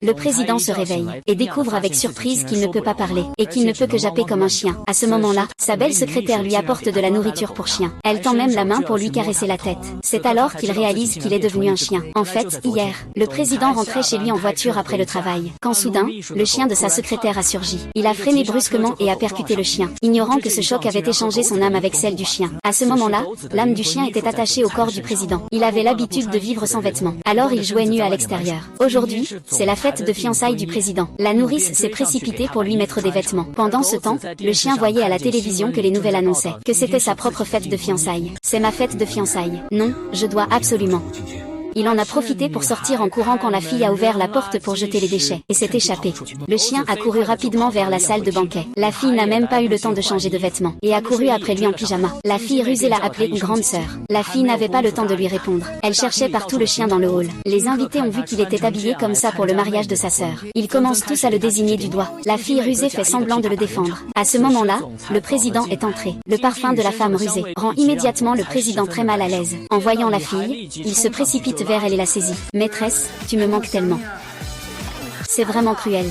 Le président se réveille et découvre avec surprise qu'il ne peut pas parler et qu'il ne peut que japper comme un chien. À ce moment-là, sa belle secrétaire lui apporte de la nourriture pour chien. Elle tend même la main pour lui caresser la tête. C'est alors qu'il réalise qu'il est devenu un chien. En fait, hier, le président rentrait chez lui en voiture après le travail, quand soudain, le chien de sa secrétaire a surgi. Il a freiné brusquement et a percuté le chien, ignorant que ce choc avait échangé son âme avec celle du chien. À ce moment-là, l'âme du chien était attachée au corps du président. Il avait l'habitude de vivre sans vêtements. Alors il jouait nu à l'extérieur. Aujourd'hui, c'est la fête de fiançailles du président. La nourrice s'est précipitée pour lui mettre des vêtements. Pendant ce temps, le chien voyait à la télévision que les nouvelles annonçaient que c'était sa propre fête de fiançailles. C'est ma fête de fiançailles. Non, je dois absolument. Il en a profité pour sortir en courant quand la fille a ouvert la porte pour jeter les déchets et s'est échappé. Le chien a couru rapidement vers la salle de banquet. La fille n'a même pas eu le temps de changer de vêtements et a couru après lui en pyjama. La fille rusée l'a appelée une grande sœur. La fille n'avait pas le temps de lui répondre. Elle cherchait partout le chien dans le hall. Les invités ont vu qu'il était habillé comme ça pour le mariage de sa sœur. Ils commencent tous à le désigner du doigt. La fille rusée fait semblant de le défendre. À ce moment-là, le président est entré. Le parfum de la femme rusée rend immédiatement le président très mal à l'aise. En voyant la fille, il se précipite vers elle et la saisit. Maîtresse, tu me manques tellement. C'est vraiment cruel.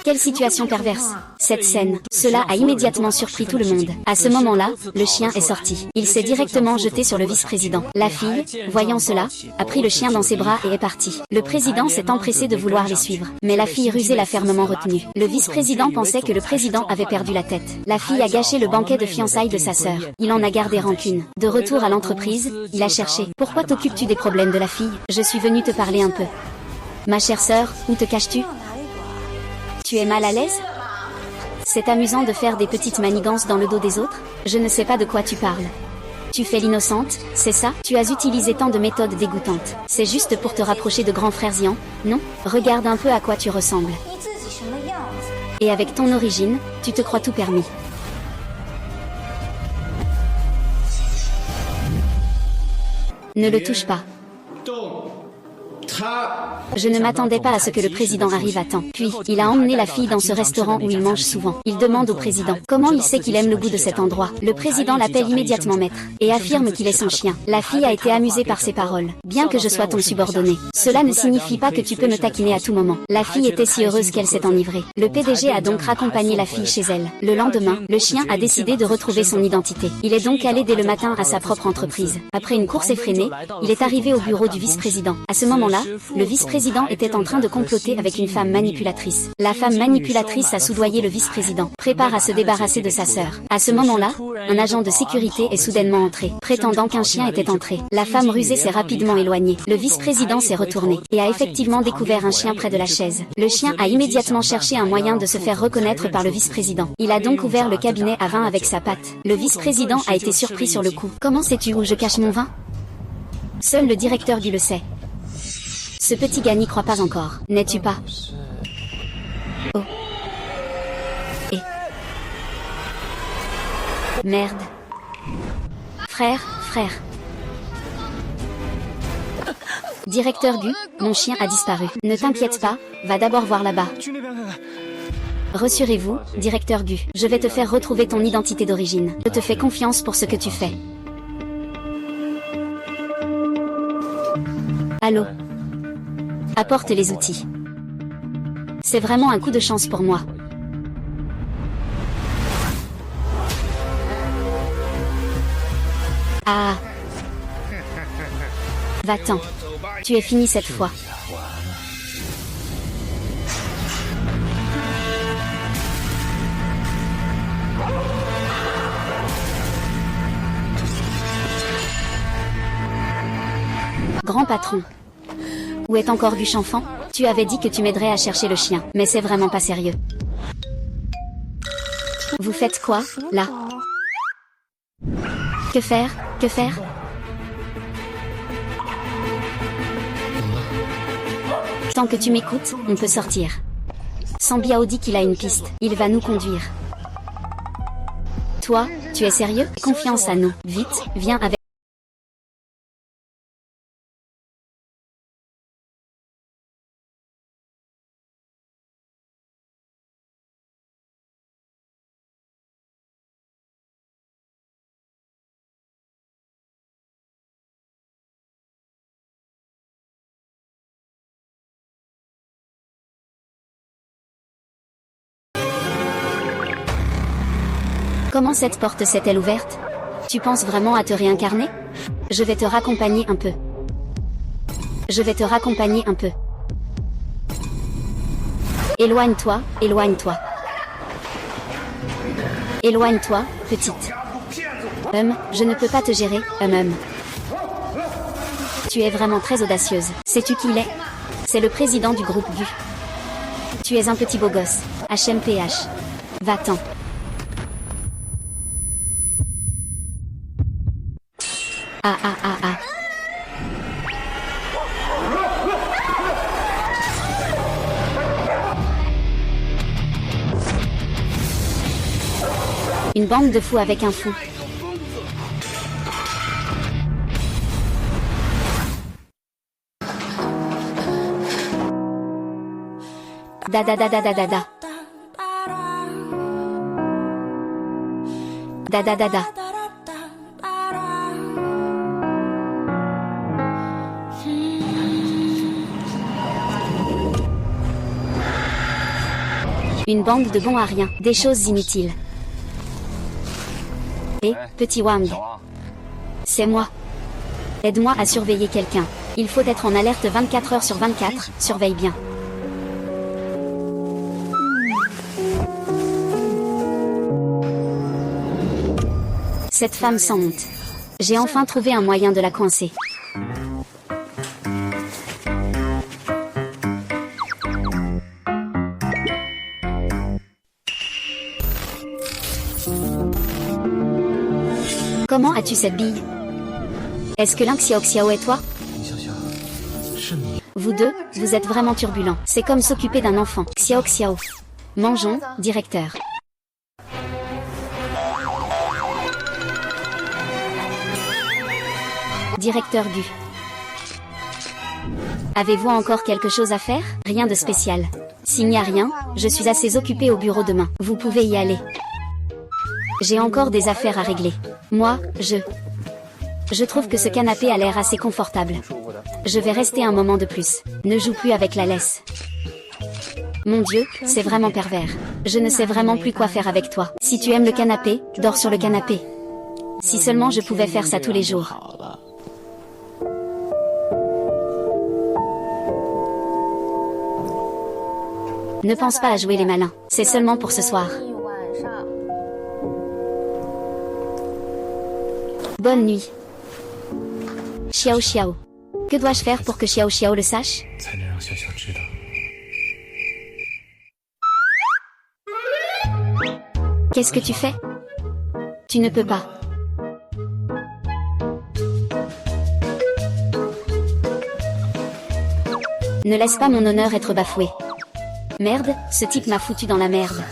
Quelle situation perverse. Cette scène, cela a immédiatement surpris tout le monde. À ce moment-là, le chien est sorti. Il s'est directement jeté sur le vice-président. La fille, voyant cela, a pris le chien dans ses bras et est partie. Le président s'est empressé de vouloir les suivre. Mais la fille rusée l'a fermement retenu. Le vice-président pensait que le président avait perdu la tête. La fille a gâché le banquet de fiançailles de sa sœur. Il en a gardé rancune. De retour à l'entreprise, il a cherché. Pourquoi t'occupes-tu des problèmes de la fille? Je suis venu te parler un peu. Ma chère sœur, où te caches-tu? Tu es mal à l'aise? C'est amusant de faire des petites manigances dans le dos des autres? Je ne sais pas de quoi tu parles. Tu fais l'innocente, c'est ça? Tu as utilisé tant de méthodes dégoûtantes. C'est juste pour te rapprocher de grands frères Ian, non? Regarde un peu à quoi tu ressembles. Et avec ton origine, tu te crois tout permis. Ne le touche pas. Je ne m'attendais pas à ce que le président arrive à temps. Puis, il a emmené la fille dans ce restaurant où il mange souvent. Il demande au président comment il sait qu'il aime le goût de cet endroit. Le président l'appelle immédiatement maître et affirme qu'il est son chien. La fille a été amusée par ses paroles. Bien que je sois ton subordonné, cela ne signifie pas que tu peux me taquiner à tout moment. La fille était si heureuse qu'elle s'est enivrée. Le PDG a donc raccompagné la fille chez elle. Le lendemain, le chien a décidé de retrouver son identité. Il est donc allé dès le matin à sa propre entreprise. Après une course effrénée, il est arrivé au bureau du vice-président. À ce moment-là, le vice-président était en train de comploter avec une femme manipulatrice. La femme manipulatrice a soudoyé le vice-président, prépare à se débarrasser de sa sœur. À ce moment-là, un agent de sécurité est soudainement entré, prétendant qu'un chien était entré. La femme rusée s'est rapidement éloignée. Le vice-président s'est retourné et a effectivement découvert un chien près de la chaise. Le chien a immédiatement cherché un moyen de se faire reconnaître par le vice-président. Il a donc ouvert le cabinet à vin avec sa patte. Le vice-président a été surpris sur le coup. Comment sais-tu où je cache mon vin? Seul le directeur du le sait. Ce petit gars n'y croit pas encore, n'es-tu pas? Oh. Et... Merde. Frère. Directeur Gu, mon chien a disparu. Ne t'inquiète pas, va d'abord voir là-bas. Rassurez-vous, directeur Gu, je vais te faire retrouver ton identité d'origine. Je te fais confiance pour ce que tu fais. Allô? Apporte les outils. C'est vraiment un coup de chance pour moi. Ah. Va-t'en. Tu es fini cette fois. Grand patron. Où est encore Guche enfant? Tu avais dit que tu m'aiderais à chercher le chien, mais c'est vraiment pas sérieux. Vous faites quoi, là? Que faire? Tant que tu m'écoutes, on peut sortir. Sambiao dit qu'il a une piste, il va nous conduire. Toi, tu es sérieux? Confiance à nous. Vite, viens avec... Comment cette porte s'est-elle ouverte? Tu penses vraiment à te réincarner? Je vais te raccompagner un peu. Je vais te raccompagner un peu. Éloigne-toi, éloigne-toi. Éloigne-toi, petite. Je ne peux pas te gérer, Tu es vraiment très audacieuse. Sais-tu qui il est? C'est le président du groupe GU. Tu es un petit beau gosse. HMPH. Va-t'en. Ah ah ah ah. Une bande de fous avec un fou. Da da da da da da da. Da da da da. Une bande de bons à rien, des choses inutiles. Hé, petit Wang. C'est moi. Aide-moi à surveiller quelqu'un. Il faut être en alerte 24 heures sur 24, surveille bien. Cette femme sans honte. J'ai enfin trouvé un moyen de la coincer. Comment as-tu cette bille? Est-ce que Lin Xiaoxiao est toi? Vous deux, vous êtes vraiment turbulents. C'est comme s'occuper d'un enfant. Xiaoxiao. Mangeons, directeur. Directeur GU. Avez-vous encore quelque chose à faire? Rien de spécial. S'il n'y a rien, je suis assez occupé au bureau demain. Vous pouvez y aller. J'ai encore des affaires à régler. Moi, je trouve que ce canapé a l'air assez confortable. Je vais rester un moment de plus. Ne joue plus avec la laisse. Mon Dieu, c'est vraiment pervers. Je ne sais vraiment plus quoi faire avec toi. Si tu aimes le canapé, dors sur le canapé. Si seulement je pouvais faire ça tous les jours. Ne pense pas à jouer les malins. C'est seulement pour ce soir. Bonne nuit. Xiao Xiao. Que dois-je faire pour que Xiao Xiao le sache? Qu'est-ce que tu fais? Tu ne peux pas. Ne laisse pas mon honneur être bafoué. Merde, ce type m'a foutu dans la merde.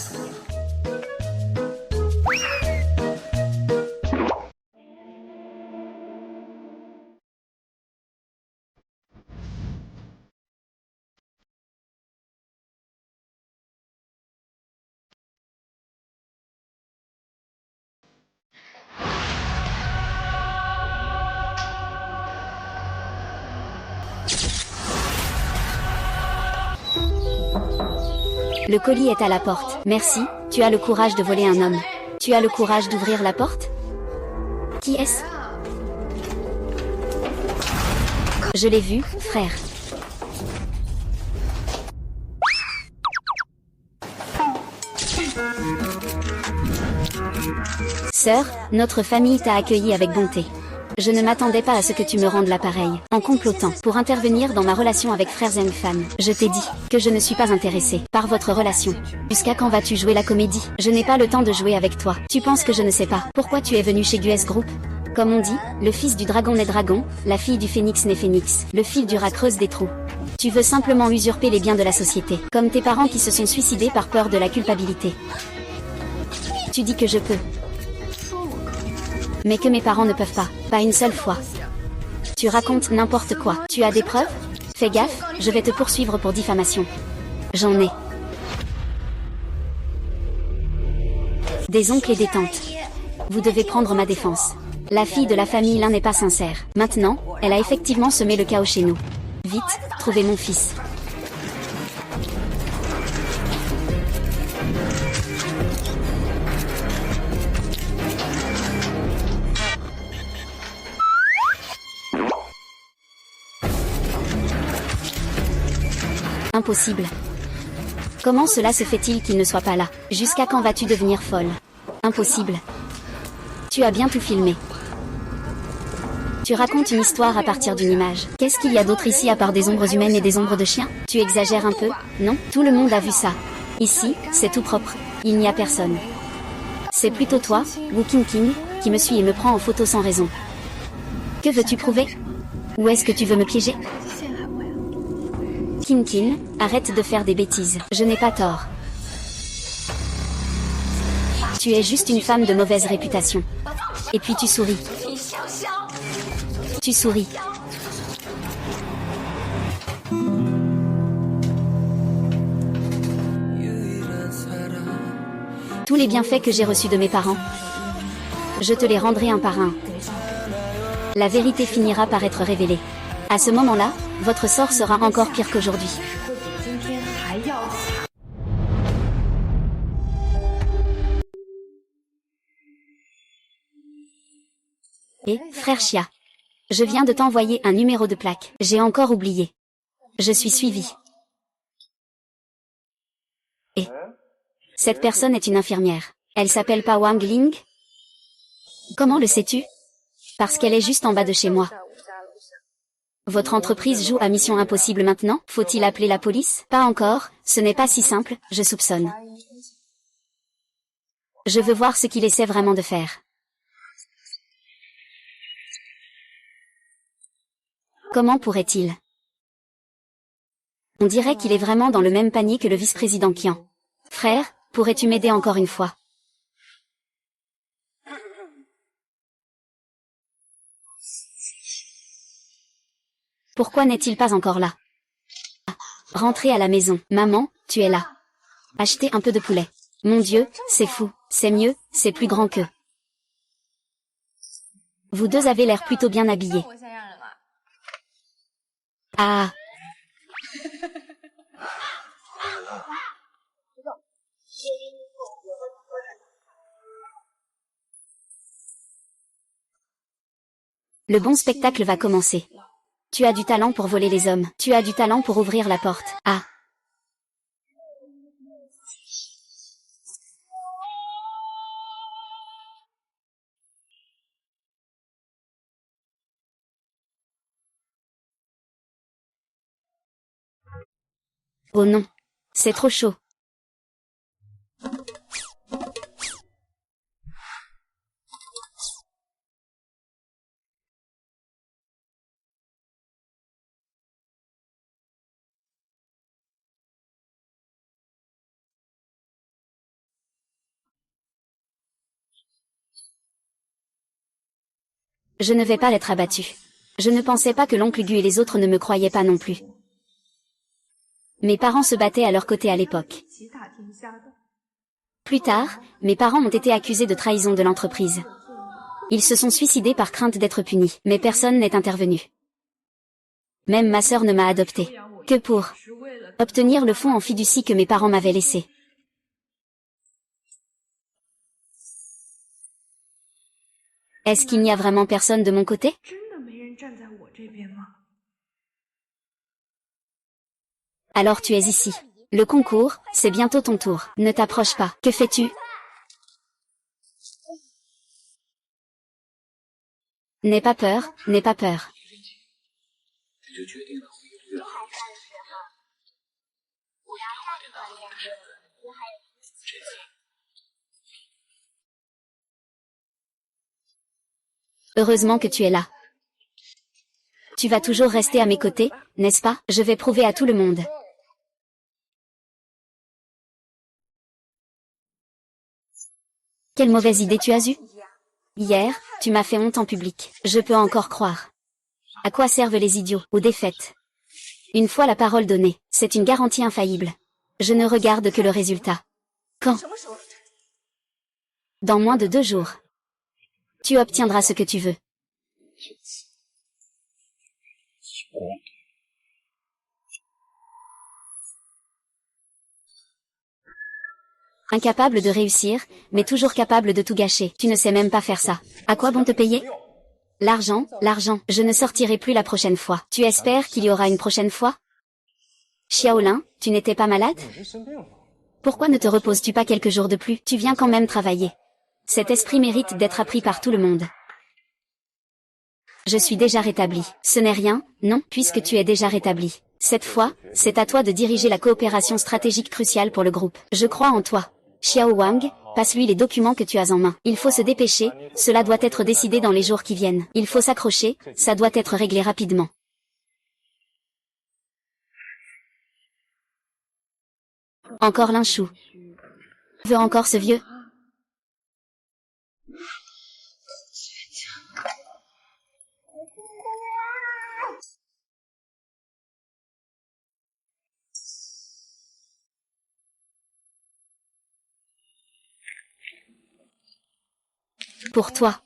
Le colis est à la porte. Merci, tu as le courage de voler un homme. Tu as le courage d'ouvrir la porte? Qui est-ce? Je l'ai vu, frère. Sœur, notre famille t'a accueilli avec bonté. Je ne m'attendais pas à ce que tu me rendes l'appareil, en complotant, pour intervenir dans ma relation avec Frère Zhengfan. Je t'ai dit que je ne suis pas intéressée par votre relation. Jusqu'à quand vas-tu jouer la comédie? Je n'ai pas le temps de jouer avec toi. Tu penses que je ne sais pas pourquoi tu es venu chez GUS Group? Comme on dit, le fils du dragon n'est dragon, la fille du phénix n'est phénix, le fil du rat creuse des trous. Tu veux simplement usurper les biens de la société, comme tes parents qui se sont suicidés par peur de la culpabilité. Tu dis que je peux. Mais que mes parents ne peuvent pas une seule fois. Tu racontes n'importe quoi. Tu as des preuves? Fais gaffe, je vais te poursuivre pour diffamation. J'en ai. Des oncles et des tantes. Vous devez prendre ma défense. La fille de la famille Lin n'est pas sincère. Maintenant, elle a effectivement semé le chaos chez nous. Vite, trouvez mon fils. Impossible. Comment cela se fait-il qu'il ne soit pas là? Jusqu'à quand vas-tu devenir folle? Impossible. Tu as bien tout filmé. Tu racontes une histoire à partir d'une image. Qu'est-ce qu'il y a d'autre ici à part des ombres humaines et des ombres de chiens? Tu exagères un peu, non? Tout le monde a vu ça. Ici, c'est tout propre. Il n'y a personne. C'est plutôt toi, Wooking King, qui me suis et me prend en photo sans raison. Que veux-tu prouver? Où est-ce que tu veux me piéger? King King, arrête de faire des bêtises. Je n'ai pas tort. Tu es juste une femme de mauvaise réputation. Et puis tu souris. Tu souris. Tous les bienfaits que j'ai reçus de mes parents, je te les rendrai un par un. La vérité finira par être révélée. À ce moment-là, votre sort sera encore pire qu'aujourd'hui. Et, frère Chia, je viens de t'envoyer un numéro de plaque. J'ai encore oublié. Je suis suivi. Et cette personne est une infirmière. Elle s'appelle pas Wang Ling? Comment le sais-tu? Parce qu'elle est juste en bas de chez moi. Votre entreprise joue à Mission Impossible maintenant? Faut-il appeler la police? Pas encore, ce n'est pas si simple, je soupçonne. Je veux voir ce qu'il essaie vraiment de faire. Comment pourrait-il? On dirait qu'il est vraiment dans le même panier que le vice-président Qian. Frère, pourrais-tu m'aider encore une fois? Pourquoi n'est-il pas encore là? Rentrez à la maison. Maman, tu es là. Achetez un peu de poulet. Mon Dieu, c'est fou, c'est mieux, c'est plus grand que. Vous deux avez l'air plutôt bien habillés. Ah. Le bon spectacle va commencer. Tu as du talent pour voler les hommes. Tu as du talent pour ouvrir la porte. Ah. Oh non. C'est trop chaud. Je ne vais pas être abattu. Je ne pensais pas que l'oncle Gu et les autres ne me croyaient pas non plus. Mes parents se battaient à leur côté à l'époque. Plus tard, mes parents ont été accusés de trahison de l'entreprise. Ils se sont suicidés par crainte d'être punis, mais personne n'est intervenu. Même ma sœur ne m'a adopté. Que pour obtenir le fonds en fiducie que mes parents m'avaient laissé. Est-ce qu'il n'y a vraiment personne de mon côté? Alors tu es ici. Le concours, c'est bientôt ton tour. Ne t'approche pas. Que fais-tu? N'aie pas peur, n'aie pas peur. Heureusement que tu es là. Tu vas toujours rester à mes côtés, n'est-ce pas? Je vais prouver à tout le monde. Quelle mauvaise idée tu as eue? Hier, tu m'as fait honte en public. Je peux encore croire. À quoi servent les idiots? Aux défaites. Une fois la parole donnée, c'est une garantie infaillible. Je ne regarde que le résultat. Quand? Dans moins de 2 jours. Tu obtiendras ce que tu veux. Incapable de réussir, mais toujours capable de tout gâcher. Tu ne sais même pas faire ça. À quoi bon te payer? L'argent, l'argent. Je ne sortirai plus la prochaine fois. Tu espères qu'il y aura une prochaine fois? Xiaolin, tu n'étais pas malade? Pourquoi ne te reposes-tu pas quelques jours de plus? Tu viens quand même travailler. Cet esprit mérite d'être appris par tout le monde. Je suis déjà rétabli. Ce n'est rien, non, puisque tu es déjà rétabli. Cette fois, c'est à toi de diriger la coopération stratégique cruciale pour le groupe. Je crois en toi. Xiao Wang, passe-lui les documents que tu as en main. Il faut se dépêcher, cela doit être décidé dans les jours qui viennent. Il faut s'accrocher, ça doit être réglé rapidement. Encore Linchou. Veux encore ce vieux? Pour toi.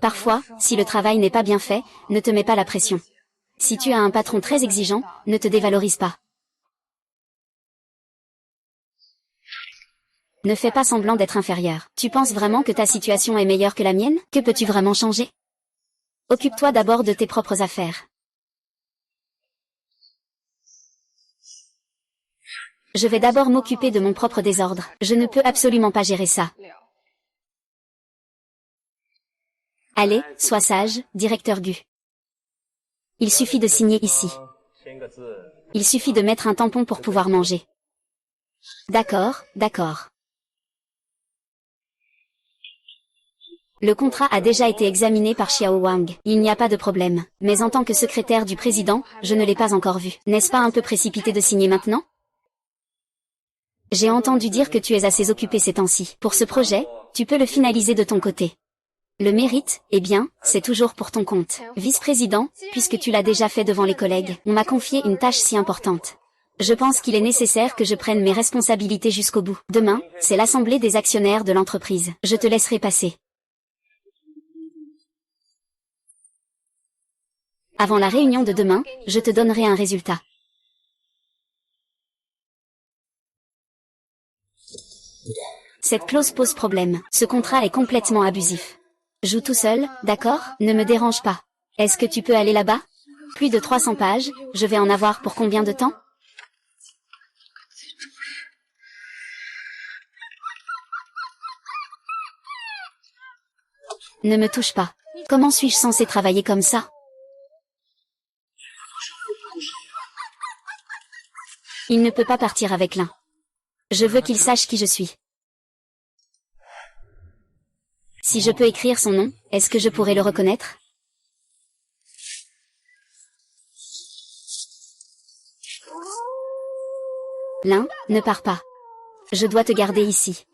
Parfois, si le travail n'est pas bien fait, ne te mets pas la pression. Si tu as un patron très exigeant, ne te dévalorise pas. Ne fais pas semblant d'être inférieur. Tu penses vraiment que ta situation est meilleure que la mienne? Que peux-tu vraiment changer? Occupe-toi d'abord de tes propres affaires. Je vais d'abord m'occuper de mon propre désordre. Je ne peux absolument pas gérer ça. Allez, sois sage, directeur Gu. Il suffit de signer ici. Il suffit de mettre un tampon pour pouvoir manger. D'accord, d'accord. Le contrat a déjà été examiné par Xiao Wang. Il n'y a pas de problème. Mais en tant que secrétaire du président, je ne l'ai pas encore vu. N'est-ce pas un peu précipité de signer maintenant? J'ai entendu dire que tu es assez occupé ces temps-ci. Pour ce projet, tu peux le finaliser de ton côté. Le mérite, eh bien, c'est toujours pour ton compte. Vice-président, puisque tu l'as déjà fait devant les collègues, on m'a confié une tâche si importante. Je pense qu'il est nécessaire que je prenne mes responsabilités jusqu'au bout. Demain, c'est l'assemblée des actionnaires de l'entreprise. Je te laisserai passer. Avant la réunion de demain, je te donnerai un résultat. Cette clause pose problème. Ce contrat est complètement abusif. Joue tout seul, d'accord? Ne me dérange pas. Est-ce que tu peux aller là-bas? Plus de 300 pages, je vais en avoir pour combien de temps? Ne me touche pas. Comment suis-je censé travailler comme ça? Il ne peut pas partir avec l'un. Je veux qu'il sache qui je suis. Si je peux écrire son nom, est-ce que je pourrais le reconnaître? L'un, ne pars pas. Je dois te garder ici.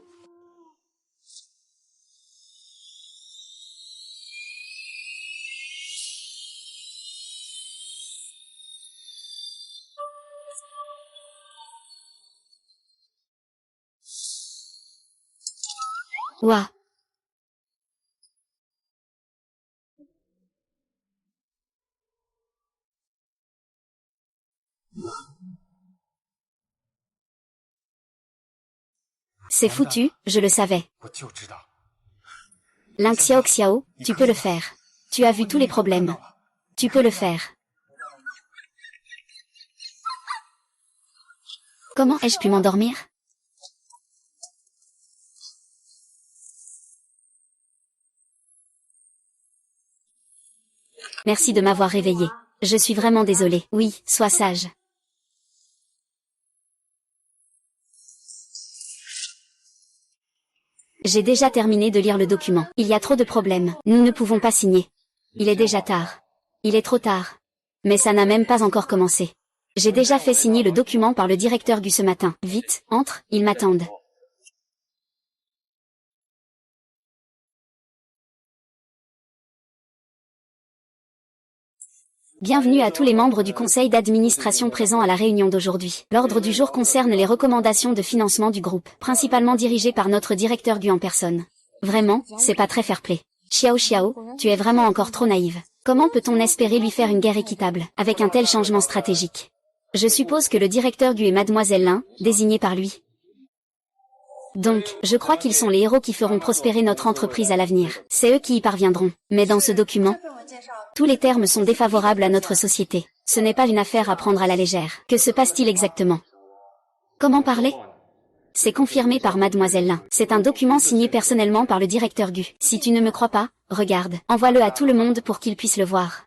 Ouah. C'est foutu, je le savais. Ling Xiao Xiao, tu peux le faire. Tu as vu tous les problèmes. Tu peux le faire. Comment ai-je pu m'endormir? Merci de m'avoir réveillé. Je suis vraiment désolée. Oui, sois sage. J'ai déjà terminé de lire le document. Il y a trop de problèmes. Nous ne pouvons pas signer. Il est déjà tard. Il est trop tard. Mais ça n'a même pas encore commencé. J'ai déjà fait signer le document par le directeur Gu ce matin. Vite, entre, ils m'attendent. Bienvenue à tous les membres du conseil d'administration présents à la réunion d'aujourd'hui. L'ordre du jour concerne les recommandations de financement du groupe, principalement dirigées par notre directeur Gu en personne. Vraiment, c'est pas très fair-play. Xiao Xiao, tu es vraiment encore trop naïve. Comment peut-on espérer lui faire une guerre équitable, avec un tel changement stratégique? Je suppose que le directeur Gu est Mademoiselle Lin, désignée par lui. Donc, je crois qu'ils sont les héros qui feront prospérer notre entreprise à l'avenir. C'est eux qui y parviendront. Mais dans ce document, tous les termes sont défavorables à notre société. Ce n'est pas une affaire à prendre à la légère. Que se passe-t-il exactement? Comment parler? C'est confirmé par Mademoiselle Lin. C'est un document signé personnellement par le directeur Gu. Si tu ne me crois pas, regarde. Envoie-le à tout le monde pour qu'ils puissent le voir.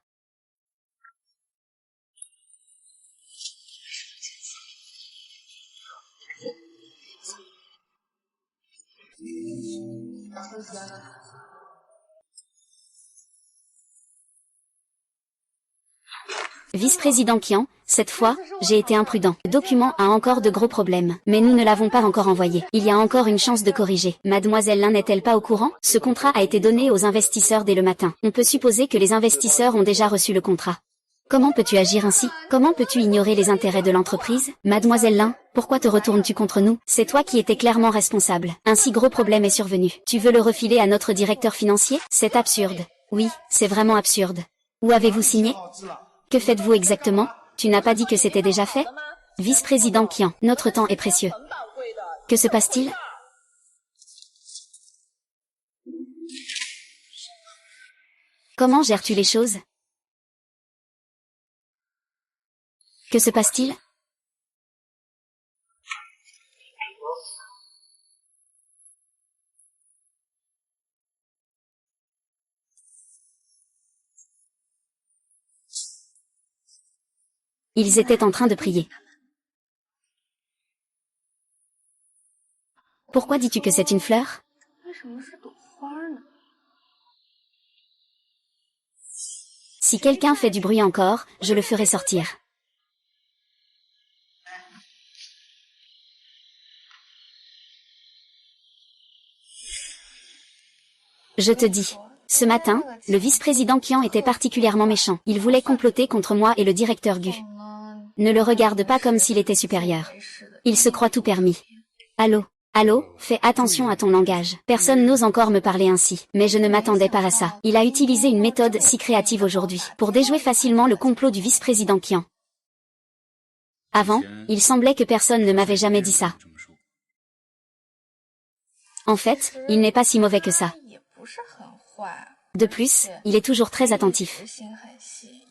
Vice-président Qian, cette fois, j'ai été imprudent. Le document a encore de gros problèmes. Mais nous ne l'avons pas encore envoyé. Il y a encore une chance de corriger. Mademoiselle Lin n'est-elle pas au courant? Ce contrat a été donné aux investisseurs dès le matin. On peut supposer que les investisseurs ont déjà reçu le contrat. Comment peux-tu agir ainsi? Comment peux-tu ignorer les intérêts de l'entreprise? Mademoiselle Lin, pourquoi te retournes-tu contre nous? C'est toi qui étais clairement responsable. Un si gros problème est survenu. Tu veux le refiler à notre directeur financier? C'est absurde. Oui, c'est vraiment absurde. Où avez-vous signé? Que faites-vous exactement? Tu n'as pas dit que c'était déjà fait? Vice-président Qian, notre temps est précieux. Que se passe-t-il? Comment gères-tu les choses? Que se passe-t-il? Ils étaient en train de prier. Pourquoi dis-tu que c'est une fleur? Si quelqu'un fait du bruit encore, je le ferai sortir. Je te dis. Ce matin, le vice-président Qian était particulièrement méchant. Il voulait comploter contre moi et le directeur Gu. Ne le regarde pas comme s'il était supérieur. Il se croit tout permis. Allô? Allô? Fais attention à ton langage. Personne n'ose encore me parler ainsi. Mais je ne m'attendais pas à ça. Il a utilisé une méthode si créative aujourd'hui, pour déjouer facilement le complot du vice-président Qian. Avant, il semblait que personne ne m'avait jamais dit ça. En fait, il n'est pas si mauvais que ça. De plus, il est toujours très attentif.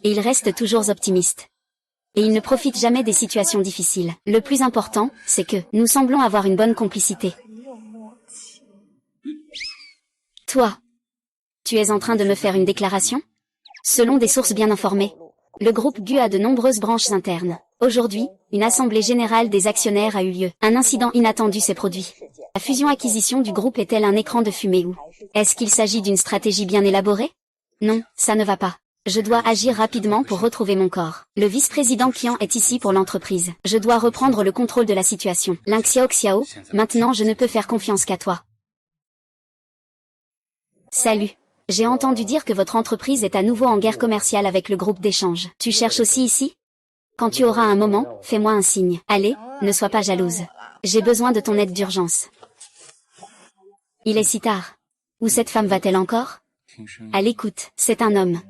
Et il reste toujours optimiste. Et il ne profite jamais des situations difficiles. Le plus important, c'est que nous semblons avoir une bonne complicité. Toi, tu es en train de me faire une déclaration? Selon des sources bien informées, le groupe Gu a de nombreuses branches internes. Aujourd'hui, une assemblée générale des actionnaires a eu lieu. Un incident inattendu s'est produit. La fusion-acquisition du groupe est-elle un écran de fumée ou est-ce qu'il s'agit d'une stratégie bien élaborée? Non, ça ne va pas. Je dois agir rapidement pour retrouver mon corps. Le vice-président Qian est ici pour l'entreprise. Je dois reprendre le contrôle de la situation. Ling Xiao, maintenant je ne peux faire confiance qu'à toi. Salut. J'ai entendu dire que votre entreprise est à nouveau en guerre commerciale avec le groupe d'échange. Tu cherches aussi ici? Quand tu auras un moment, fais-moi un signe. Allez, ne sois pas jalouse. J'ai besoin de ton aide d'urgence. Il est si tard. Où cette femme va-t-elle encore? À l'écoute, c'est un homme.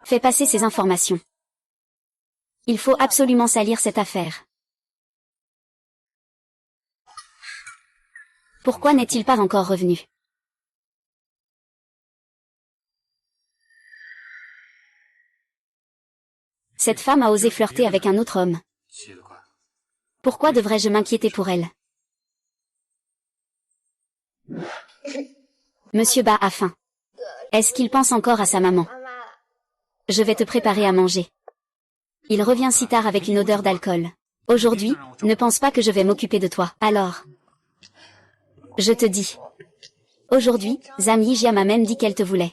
Fais passer ces informations. Il faut absolument salir cette affaire. Pourquoi n'est-il pas encore revenu? Cette femme a osé flirter avec un autre homme. Pourquoi devrais-je m'inquiéter pour elle? Monsieur Ba a faim. Est-ce qu'il pense encore à sa maman? Je vais te préparer à manger. Il revient si tard avec une odeur d'alcool. Aujourd'hui, ne pense pas que je vais m'occuper de toi. Alors, je te dis. Aujourd'hui, Zhang Yijia m'a même dit qu'elle te voulait.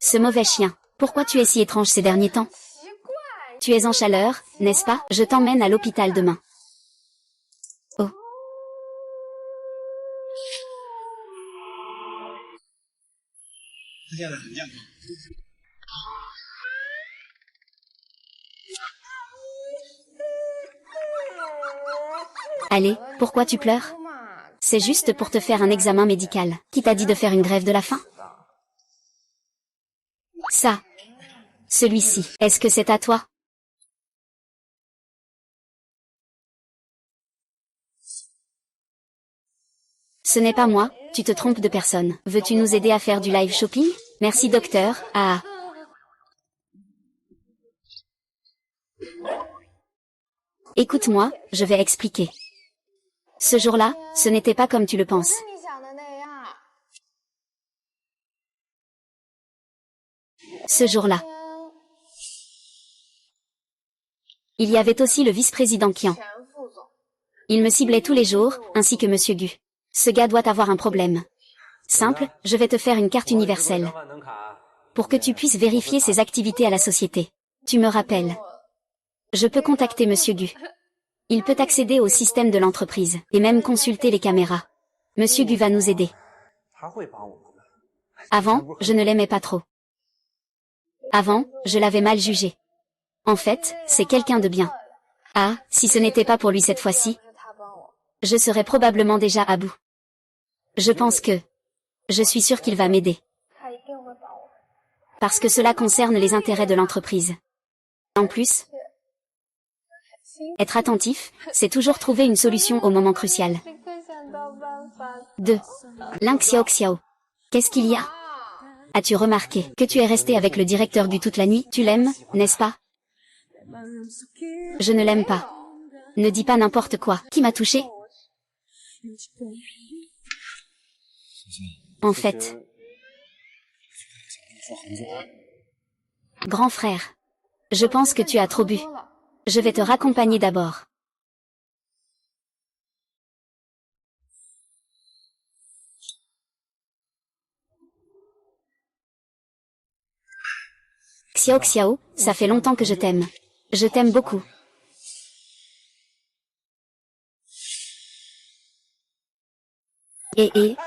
Ce mauvais chien, pourquoi tu es si étrange ces derniers temps? Tu es en chaleur, n'est-ce pas? Je t'emmène à l'hôpital demain. Oh. Allez, pourquoi tu pleures? C'est juste pour te faire un examen médical. Qui t'a dit de faire une grève de la faim? Ça, Celui-ci, est-ce que c'est à toi? Ce n'est pas moi, tu te trompes de personne. Veux-tu nous aider à faire du live shopping? Merci docteur, ah. Écoute-moi, je vais expliquer. Ce jour-là, ce n'était pas comme tu le penses. Ce jour-là. Il y avait aussi le vice-président Qian. Il me ciblait tous les jours, ainsi que Monsieur Gu. Ce gars doit avoir un problème. Simple, je vais te faire une carte universelle. Pour que tu puisses vérifier ses activités à la société. Tu me rappelles. Je peux contacter Monsieur Gu. Il peut accéder au système de l'entreprise, et même consulter les caméras. Monsieur Gu va nous aider. Avant, je ne l'aimais pas trop. Avant, je l'avais mal jugé. En fait, c'est quelqu'un de bien. Ah, si ce n'était pas pour lui cette fois-ci, je serais probablement déjà à bout. Je pense que... Je suis sûr qu'il va m'aider. Parce que cela concerne les intérêts de l'entreprise. En plus, être attentif, c'est toujours trouver une solution au moment crucial. 2. Ling Xiao Xiao. Qu'est-ce qu'il y a? As-tu remarqué que tu es resté avec le directeur Gu toute la nuit? Tu l'aimes, n'est-ce pas? Je ne l'aime pas. Ne dis pas n'importe quoi. Qui m'a touché? En fait... Grand frère. Je pense que tu as trop bu. Je vais te raccompagner d'abord. Xiao Xiao, ça fait longtemps que je t'aime. Je t'aime beaucoup.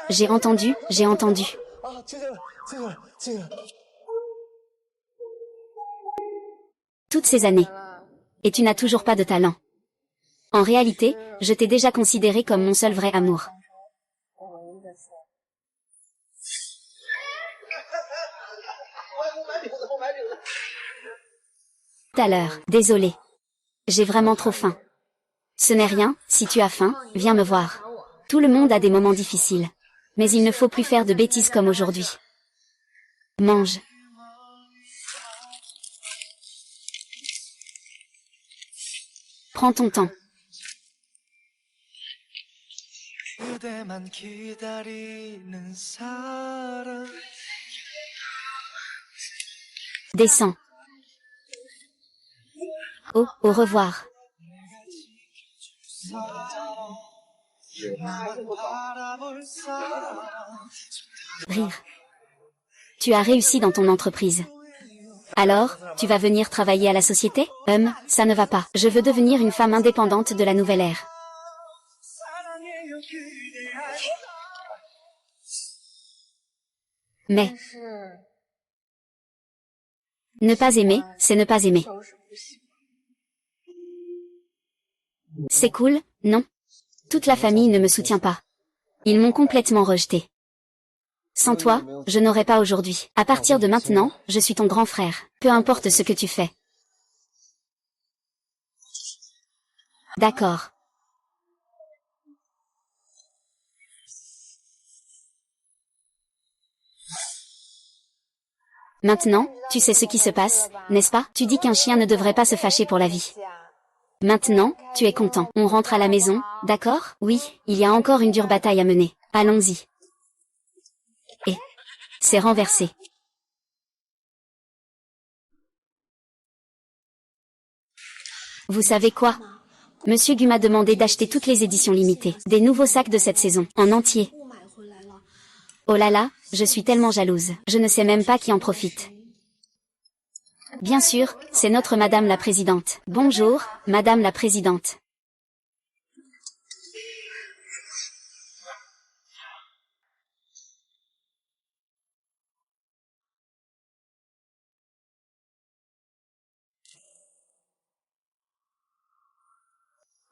J'ai entendu, j'ai entendu. Toutes ces années. Et tu n'as toujours pas de talent. En réalité, je t'ai déjà considéré comme mon seul vrai amour. Tout à l'heure, désolé. J'ai vraiment trop faim. Ce n'est rien, si tu as faim, viens me voir. Tout le monde a des moments difficiles. Mais il ne faut plus faire de bêtises comme aujourd'hui. Mange. Prends ton temps. Descends. Oh, au revoir. Rire. Tu as réussi dans ton entreprise. Alors, tu vas venir travailler à la société? Ça ne va pas. Je veux devenir une femme indépendante de la nouvelle ère. Mais... Ne pas aimer, c'est ne pas aimer. C'est cool, non? Toute la famille ne me soutient pas. Ils m'ont complètement rejeté. Sans toi, je n'aurais pas aujourd'hui. À partir de maintenant, je suis ton grand frère. Peu importe ce que tu fais. D'accord. Maintenant, tu sais ce qui se passe, n'est-ce pas? Tu dis qu'un chien ne devrait pas se fâcher pour la vie. Maintenant, tu es content. On rentre à la maison, d'accord? Oui, il y a encore une dure bataille à mener. Allons-y. Et... c'est renversé. Vous savez quoi? Monsieur Gu m'a demandé d'acheter toutes les éditions limitées, des nouveaux sacs de cette saison, en entier. Oh là là, je suis tellement jalouse. Je ne sais même pas qui en profite. Bien sûr, c'est notre Madame la Présidente. Bonjour, Madame la Présidente.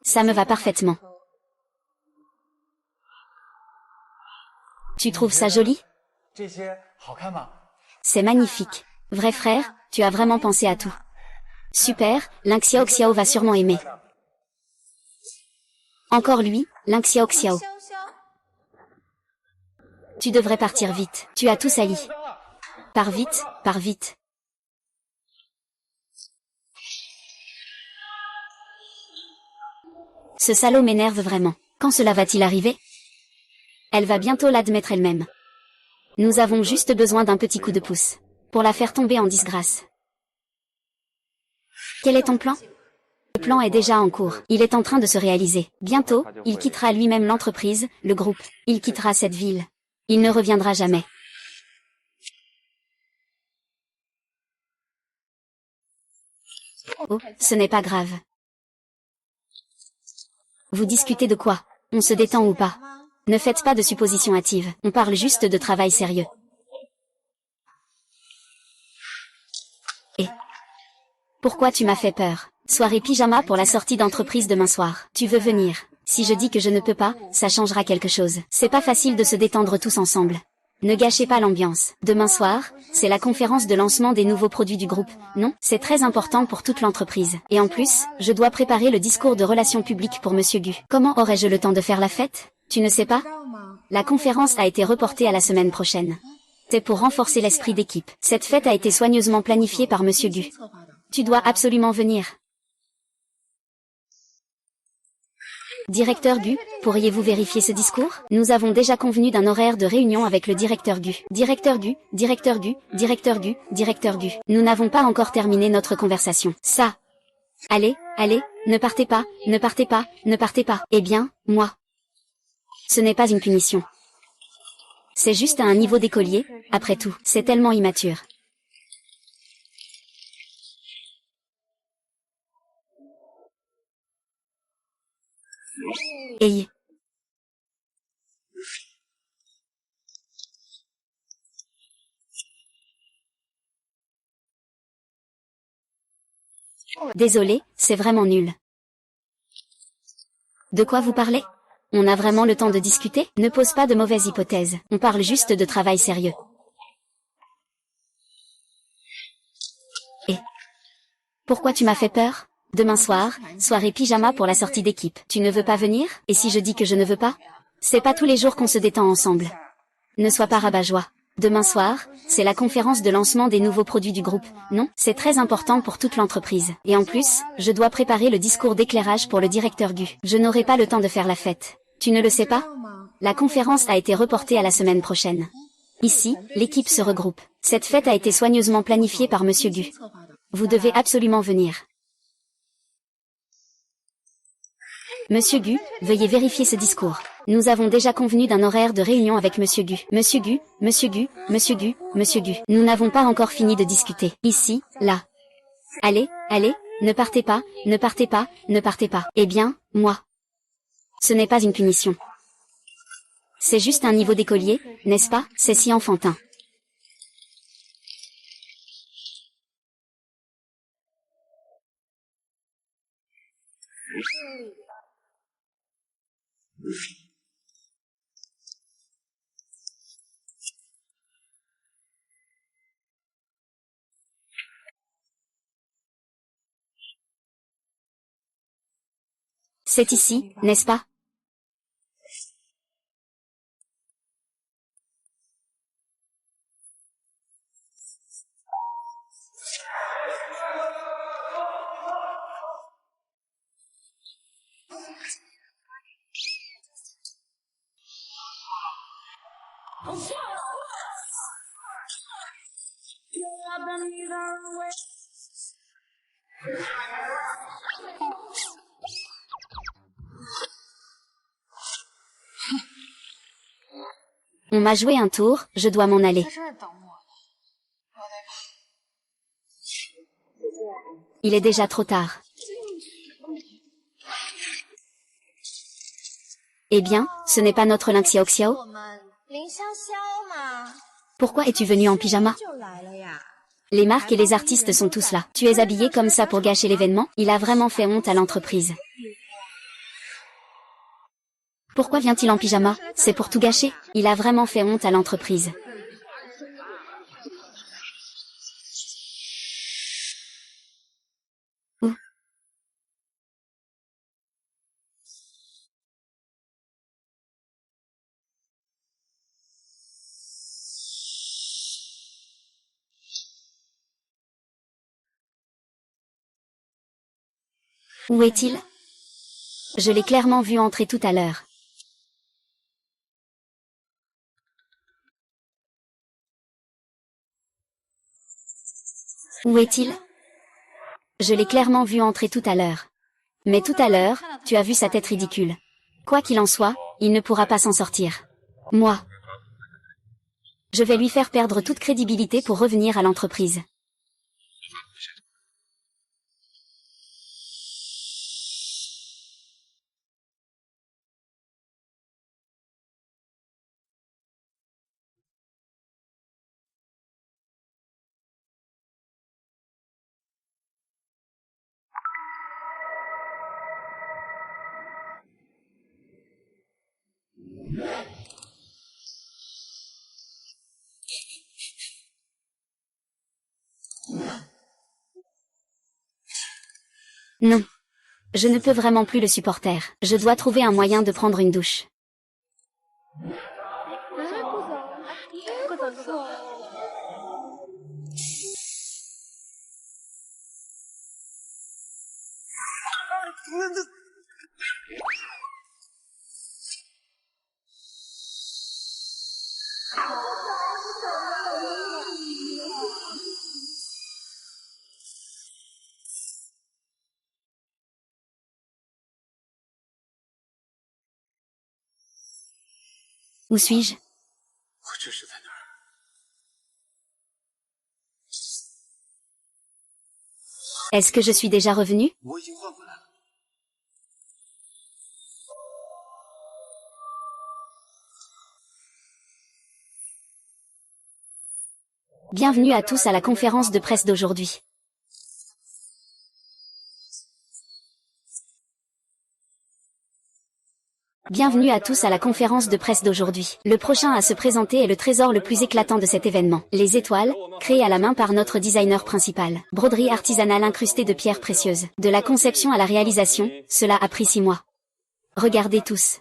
Ça me va parfaitement. Tu trouves ça joli? C'est magnifique. Vrai frère, Tu as vraiment pensé à tout. Super, Ling Xiao va sûrement aimer. Encore lui, Ling Xiao. Tu devrais partir vite, tu as tout sali. Pars vite, pars vite. Ce salaud m'énerve vraiment. Quand cela va-t-il arriver? Elle va bientôt l'admettre elle-même. Nous avons juste besoin d'un petit coup de pouce pour la faire tomber en disgrâce. Quel est ton plan? Le plan est déjà en cours. Il est en train de se réaliser. Bientôt, il quittera lui-même l'entreprise, le groupe. Il quittera cette ville. Il ne reviendra jamais. Oh, ce n'est pas grave. Vous discutez de quoi? On se détend ou pas? Ne faites pas de suppositions hâtives. On parle juste de travail sérieux. Et pourquoi tu m'as fait peur? Soirée pyjama pour la sortie d'entreprise demain soir. Tu veux venir? Si je dis que je ne peux pas, ça changera quelque chose. C'est pas facile de se détendre tous ensemble. Ne gâchez pas l'ambiance. Demain soir, c'est la conférence de lancement des nouveaux produits du groupe. Non, c'est très important pour toute l'entreprise. Et en plus, je dois préparer le discours de relations publiques pour Monsieur Gu. Comment aurais-je le temps de faire la fête? Tu ne sais pas? La conférence a été reportée à la semaine prochaine. C'est pour renforcer l'esprit d'équipe. Cette fête a été soigneusement planifiée par Monsieur Gu. Tu dois absolument venir. Directeur Gu, pourriez-vous vérifier ce discours? Nous avons déjà convenu d'un horaire de réunion avec le directeur Gu. Directeur Gu, directeur Gu, directeur Gu, directeur Gu. Nous n'avons pas encore terminé notre conversation. Ça. Allez, allez, ne partez pas, ne partez pas, ne partez pas. Eh bien, moi. Ce n'est pas une punition. C'est juste à un niveau d'écolier, après tout. C'est tellement immature. Hey. Désolé, c'est vraiment nul. De quoi vous parlez? On a vraiment le temps de discuter? Ne pose pas de mauvaises hypothèses. On parle juste de travail sérieux. Et pourquoi tu m'as fait peur? Demain soir, soirée pyjama pour la sortie d'équipe. Tu ne veux pas venir? Et si je dis que je ne veux pas? C'est pas tous les jours qu'on se détend ensemble. Ne sois pas rabat-joie. Demain soir, c'est la conférence de lancement des nouveaux produits du groupe. Non, c'est très important pour toute l'entreprise. Et en plus, je dois préparer le discours d'éclairage pour le directeur Gu. Je n'aurai pas le temps de faire la fête. Tu ne le sais pas? La conférence a été reportée à la semaine prochaine. Ici, l'équipe se regroupe. Cette fête a été soigneusement planifiée par Monsieur Gu. Vous devez absolument venir. Monsieur Gu, veuillez vérifier ce discours. Nous avons déjà convenu d'un horaire de réunion avec Monsieur Gu. Monsieur Gu, Monsieur Gu, Monsieur Gu, Monsieur Gu. Nous n'avons pas encore fini de discuter. Ici, là. Allez, allez, ne partez pas, ne partez pas, ne partez pas. Eh bien, moi. Ce n'est pas une punition. C'est juste un niveau d'écolier, n'est-ce pas? C'est si enfantin. C'est ici, n'est-ce pas? On m'a joué un tour, je dois m'en aller. Il est déjà trop tard. Eh bien, ce n'est pas notre Ling Xiao? Pourquoi es-tu venu en pyjama? Les marques et les artistes sont tous là. Tu es habillé comme ça pour gâcher l'événement? Il a vraiment fait honte à l'entreprise. Pourquoi vient-il en pyjama? C'est pour tout gâcher? Il a vraiment fait honte à l'entreprise. Où est-il? Je l'ai clairement vu entrer tout à l'heure. Où est-il? Je l'ai clairement vu entrer tout à l'heure. Mais tout à l'heure, tu as vu sa tête ridicule. Quoi qu'il en soit, il ne pourra pas s'en sortir. Moi. Je vais lui faire perdre toute crédibilité pour revenir à l'entreprise. Non. Je ne peux vraiment plus le supporter. Je dois trouver un moyen de prendre une douche. Où suis-je? Est-ce que je suis déjà revenu? Bienvenue à tous à la conférence de presse d'aujourd'hui. Bienvenue à tous à la conférence de presse d'aujourd'hui. Le prochain à se présenter est le trésor le plus éclatant de cet événement. Les étoiles, créées à la main par notre designer principal. Broderie artisanale incrustée de pierres précieuses. De la conception à la réalisation, cela a pris 6 mois. Regardez tous.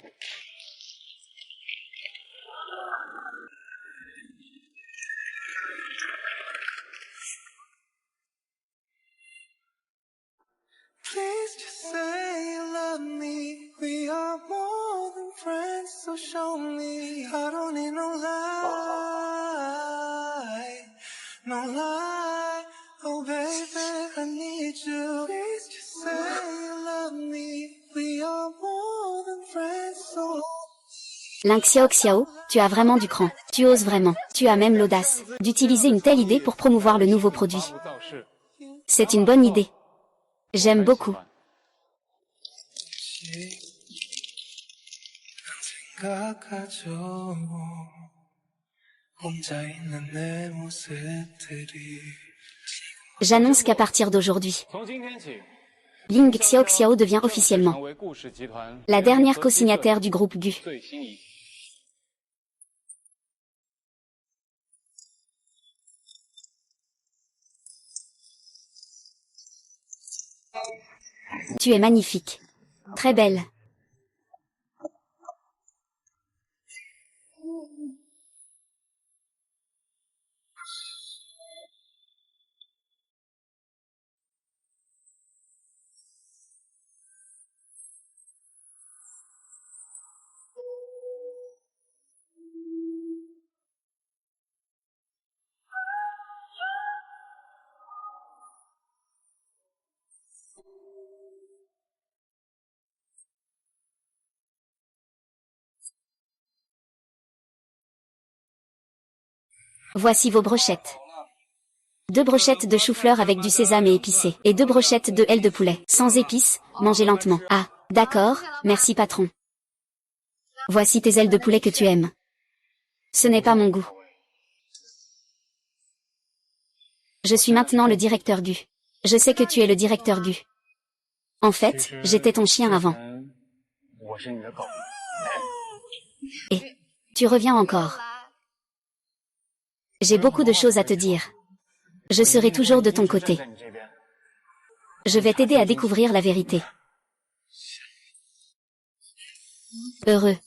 Please just say you love me. We are more than friends, so show me. I don't need no lie, no lie. Oh baby, I need you. Please just say you love me. We are more than friends, so. Link Xiao Xiao, tu as vraiment du cran. Tu oses vraiment. Tu as même l'audace d'utiliser une telle idée pour promouvoir le nouveau produit. C'est une bonne idée. J'aime beaucoup. J'annonce qu'à partir d'aujourd'hui, Ling Xiao Xiao devient officiellement la dernière co-signataire du groupe Gu. Tu es magnifique. Très belle. Voici vos brochettes. 2 brochettes de chou-fleur avec du sésame et épicé. Et 2 brochettes de ailes de poulet. Sans épices, mangez lentement. Ah, d'accord, merci patron. Voici tes ailes de poulet que tu aimes. Ce n'est pas mon goût. Je suis maintenant le directeur Gu. Je sais que tu es le directeur Gu. En fait, j'étais ton chien avant. Et tu reviens encore. J'ai beaucoup de choses à te dire. Je serai toujours de ton côté. Je vais t'aider à découvrir la vérité. Heureux.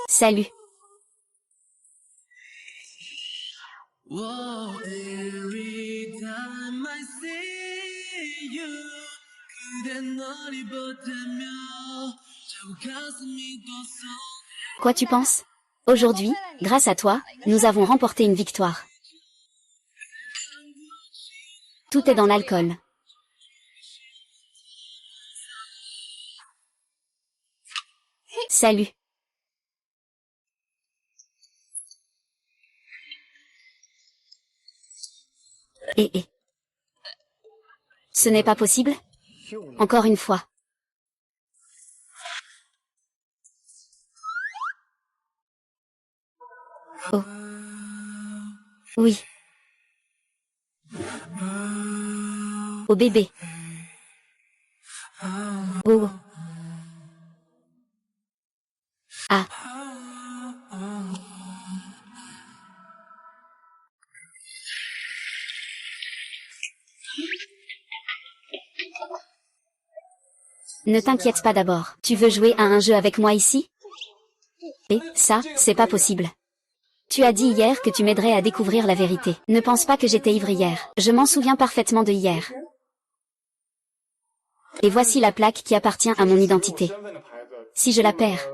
Salut. Whoa, every time Quoi tu penses? Aujourd'hui, grâce à toi, nous avons remporté une victoire. Tout est dans l'alcool. Salut. Et. Ce n'est pas possible? Encore une fois. Oh. Oui. Au bébé. Oh. Ah. Ne t'inquiète pas d'abord. Tu veux jouer à un jeu avec moi ici? Et ça, c'est pas possible. Tu as dit hier que tu m'aiderais à découvrir la vérité. Ne pense pas que j'étais ivre hier. Je m'en souviens parfaitement de hier. Et voici la plaque qui appartient à mon identité. Si je la perds...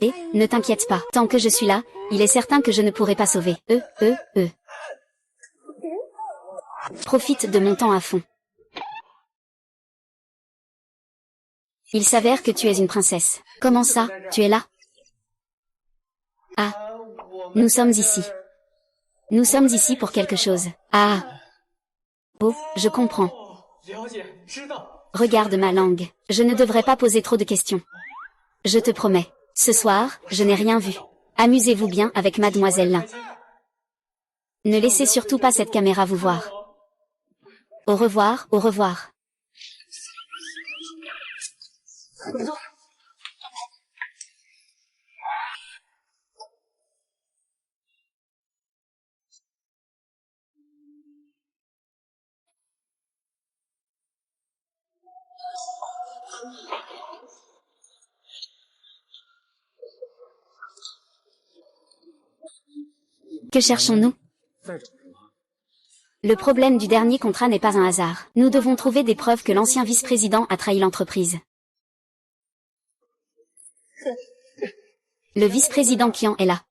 Et, ne t'inquiète pas, tant que je suis là, il est certain que je ne pourrai pas sauver. Profite de mon temps à fond. Il s'avère que tu es une princesse. Comment ça, tu es là? Ah. Nous sommes ici. Nous sommes ici pour quelque chose. Ah. Oh, je comprends. Regarde ma langue. Je ne devrais pas poser trop de questions. Je te promets. Ce soir, je n'ai rien vu. Amusez-vous bien avec Mademoiselle Lin. Ne laissez surtout pas cette caméra vous voir. Au revoir, au revoir. Que cherchons-nous? Le problème du dernier contrat n'est pas un hasard. Nous devons trouver des preuves que l'ancien vice-président a trahi l'entreprise. Le vice-président Qian est là.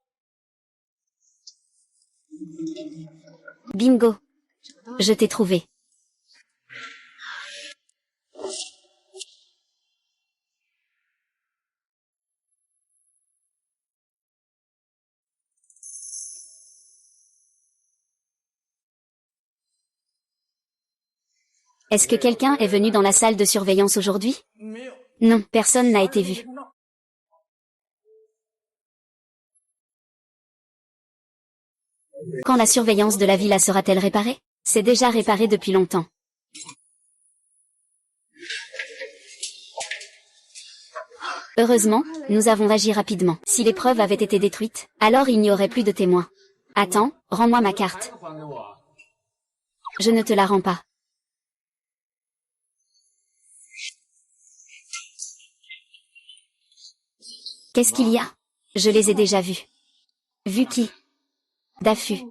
Bingo. Je t'ai trouvé. Est-ce que quelqu'un est venu dans la salle de surveillance aujourd'hui? Non, personne n'a été vu. Quand la surveillance de la villa sera-t-elle réparée? C'est déjà réparé depuis longtemps. Heureusement, nous avons agi rapidement. Si les preuves avaient été détruites, alors il n'y aurait plus de témoins. Attends, rends-moi ma carte. Je ne te la rends pas. Qu'est-ce qu'il y a? Je les ai déjà vus. Vu qui? D'affût.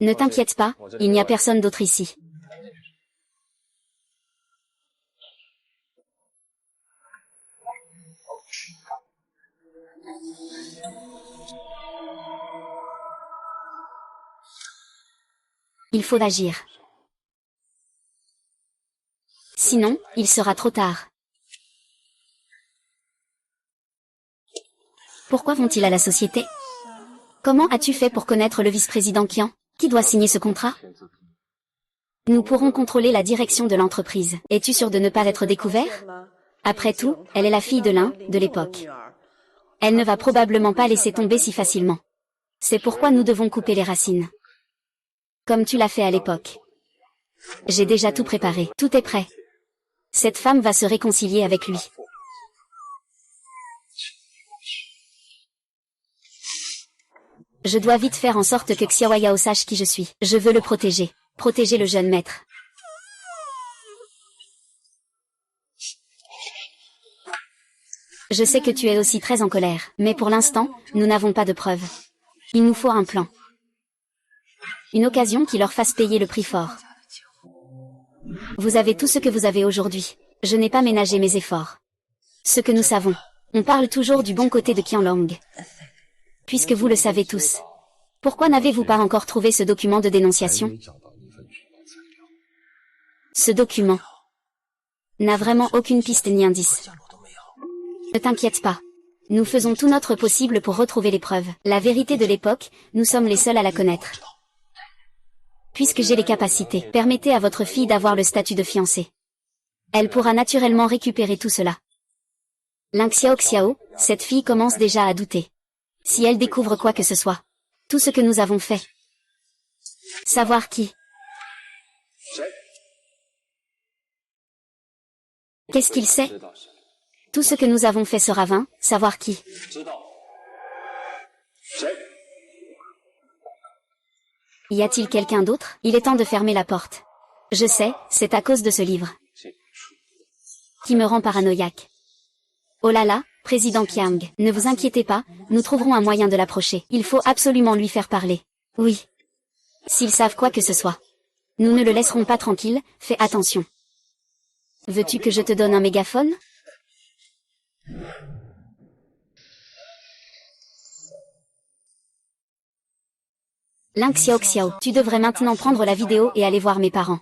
Ne t'inquiète pas, il n'y a personne d'autre ici. Il faut agir. Sinon, il sera trop tard. Pourquoi vont-ils à la société? Comment as-tu fait pour connaître le vice-président Qian? Qui doit signer ce contrat? Nous pourrons contrôler la direction de l'entreprise. Es-tu sûr de ne pas être découvert? Après tout, elle est la fille de l'un, de l'époque. Elle ne va probablement pas laisser tomber si facilement. C'est pourquoi nous devons couper les racines. Comme tu l'as fait à l'époque. J'ai déjà tout préparé. Tout est prêt. Cette femme va se réconcilier avec lui. Je dois vite faire en sorte que Xiaoyao sache qui je suis. Je veux le protéger. Protéger le jeune maître. Je sais que tu es aussi très en colère, mais pour l'instant, nous n'avons pas de preuves. Il nous faut un plan. Une occasion qui leur fasse payer le prix fort. Vous avez tout ce que vous avez aujourd'hui. Je n'ai pas ménagé mes efforts. Ce que nous savons. On parle toujours du bon côté de Qianlong. Puisque vous le savez tous. Pourquoi n'avez-vous pas encore trouvé ce document de dénonciation? Ce document n'a vraiment aucune piste ni indice. Ne t'inquiète pas. Nous faisons tout notre possible pour retrouver les preuves. La vérité de l'époque, nous sommes les seuls à la connaître. Puisque j'ai les capacités, permettez à votre fille d'avoir le statut de fiancée. Elle pourra naturellement récupérer tout cela. Ling Xiao, cette fille commence déjà à douter. Si elle découvre quoi que ce soit. Tout ce que nous avons fait. Savoir qui. Qu'est-ce qu'il sait? Tout ce que nous avons fait sera vain, savoir qui. Y a-t-il quelqu'un d'autre? Il est temps de fermer la porte. Je sais, c'est à cause de ce livre. Qui me rend paranoïaque. Oh là là, président Qiang, ne vous inquiétez pas, nous trouverons un moyen de l'approcher. Il faut absolument lui faire parler. Oui. S'ils savent quoi que ce soit. Nous ne le laisserons pas tranquille, fais attention. Veux-tu que je te donne un mégaphone? Ling Xiao, tu devrais maintenant prendre la vidéo et aller voir mes parents.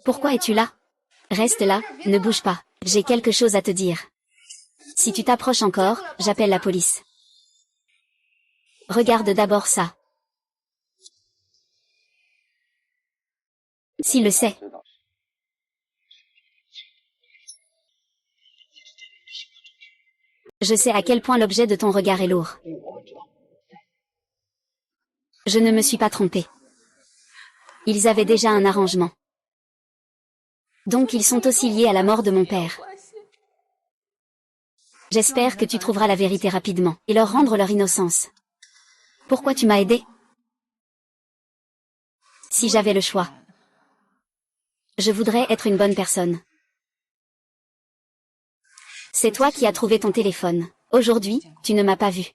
Pourquoi es-tu là? Reste là, ne bouge pas, j'ai quelque chose à te dire. Si tu t'approches encore, j'appelle la police. Regarde d'abord ça. S'il le sait. Je sais à quel point l'objet de ton regard est lourd. Je ne me suis pas trompée. Ils avaient déjà un arrangement. Donc ils sont aussi liés à la mort de mon père. J'espère que tu trouveras la vérité rapidement, et leur rendre leur innocence. Pourquoi tu m'as aidé? Si j'avais le choix. Je voudrais être une bonne personne. C'est toi qui as trouvé ton téléphone. Aujourd'hui, tu ne m'as pas vu.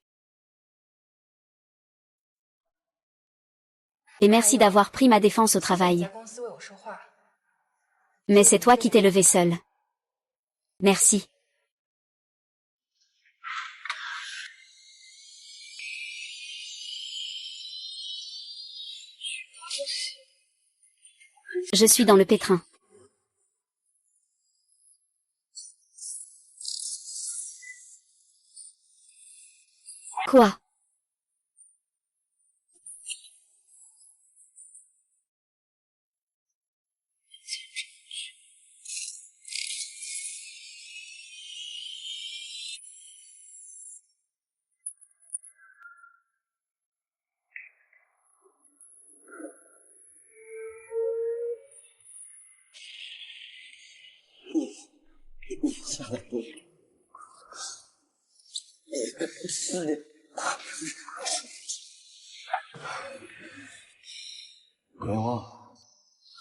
Et merci d'avoir pris ma défense au travail. Mais c'est toi qui t'es levé seul. Merci. Je suis dans le pétrin. Quoi?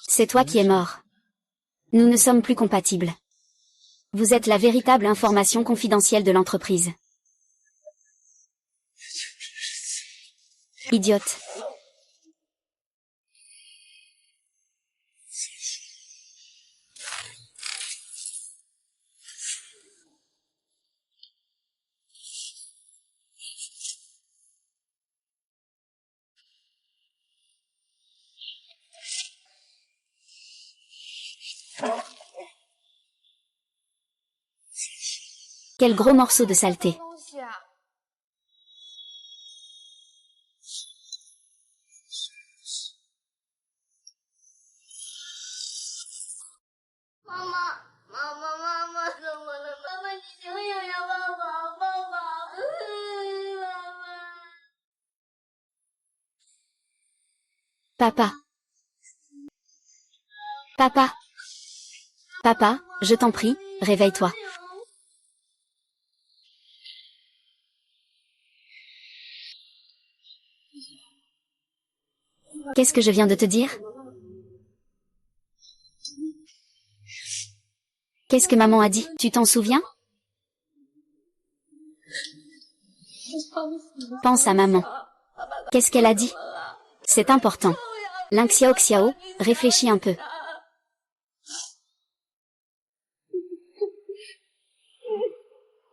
C'est toi qui es mort. Nous ne sommes plus compatibles. Vous êtes la véritable information confidentielle de l'entreprise. Idiote. Quel gros morceau de saleté. Papa. Papa. Papa, je t'en prie, Réveille-toi. Qu'est-ce que je viens de te dire? Qu'est-ce que maman a dit? Tu t'en souviens? Pense à maman. Qu'est-ce qu'elle a dit? C'est important. Ling Xiao Xiao, réfléchis un peu.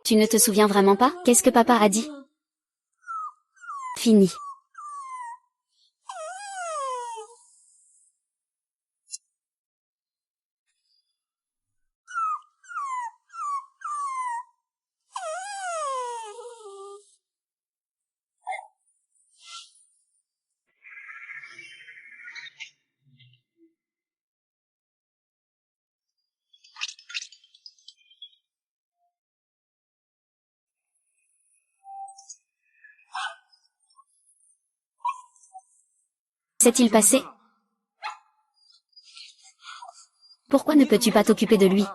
Tu ne te souviens vraiment pas? Qu'est-ce que papa a dit? Fini. S'est-il passé? Pourquoi ne peux-tu pas t'occuper de lui?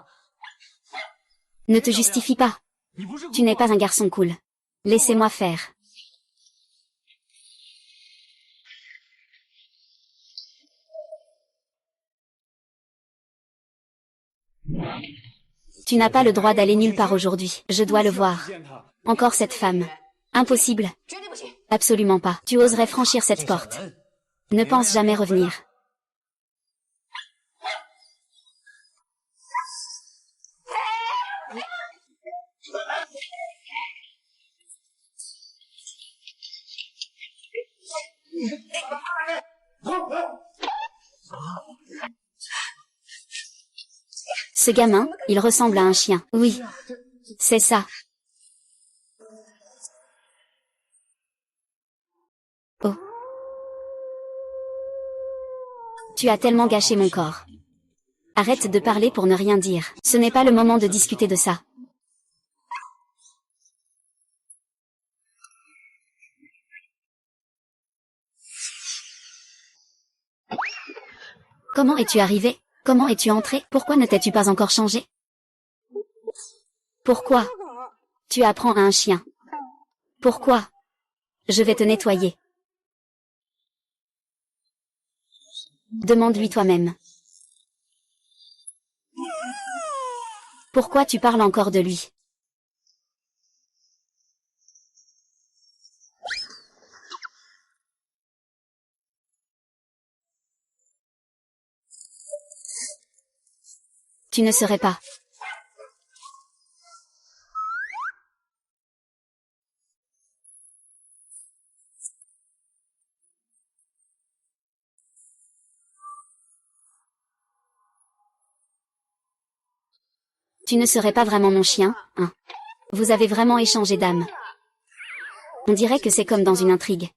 Ne te justifie pas. Tu n'es pas un garçon cool. Laissez-moi faire. Tu n'as pas le droit d'aller nulle part aujourd'hui. Je dois le voir. Encore cette femme. Impossible. Absolument pas. Tu oserais franchir cette porte. Ne pense jamais revenir. Ce gamin, il ressemble à un chien. Oui. C'est ça. Oh. Tu as tellement gâché mon corps. Arrête de parler pour ne rien dire. Ce n'est pas le moment de discuter de ça. Comment es-tu arrivé? Comment es-tu entré? Pourquoi ne t'es-tu pas encore changé? Pourquoi? Tu apprends à un chien. Pourquoi? Je vais te nettoyer. Demande-lui toi-même. Pourquoi tu parles encore de lui? Tu ne serais pas. Tu ne serais pas vraiment mon chien, hein? Vous avez vraiment échangé d'âme. On dirait que c'est comme dans une intrigue.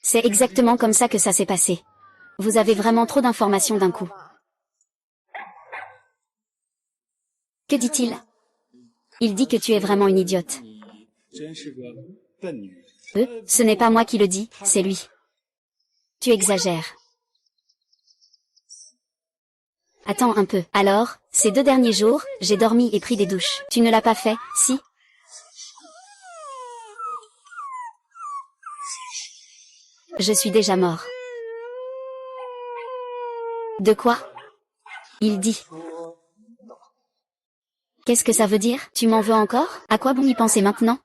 C'est exactement comme ça que ça s'est passé. Vous avez vraiment trop d'informations d'un coup. Que dit-il? Il dit que tu es vraiment une idiote. Ce n'est pas moi qui le dis, c'est lui. Tu exagères. Attends un peu. Alors, ces 2 derniers jours, j'ai dormi et pris des douches. Tu ne l'as pas fait, si? Je suis déjà mort. De quoi? Il dit. Qu'est-ce que ça veut dire? Tu m'en veux encore? À quoi bon y penser maintenant?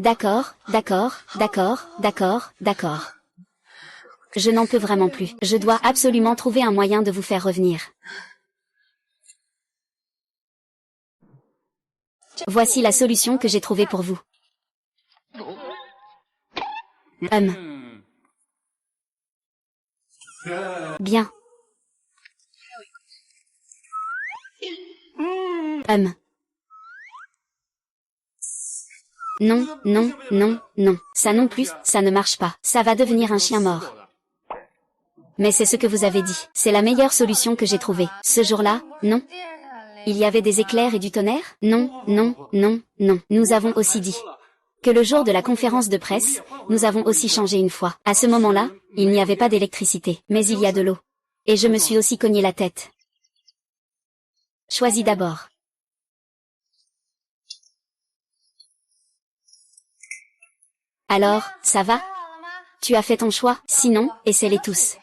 D'accord, d'accord, d'accord, d'accord, d'accord. Je n'en peux vraiment plus. Je dois absolument trouver un moyen de vous faire revenir. Voici la solution que j'ai trouvée pour vous. Bien. Non, non, non, non. Ça non plus, ça ne marche pas. Ça va devenir un chien mort. Mais c'est ce que vous avez dit. C'est la meilleure solution que j'ai trouvée. Ce jour-là, non. Il y avait des éclairs et du tonnerre? Non, non, non, non. Nous avons aussi dit. Que le jour de la conférence de presse, nous avons aussi changé une fois. À ce moment-là, il n'y avait pas d'électricité, mais il y a de l'eau. Et je me suis aussi cogné la tête. Choisis d'abord. Alors, ça va? Tu as fait ton choix, sinon, essaie-les tous.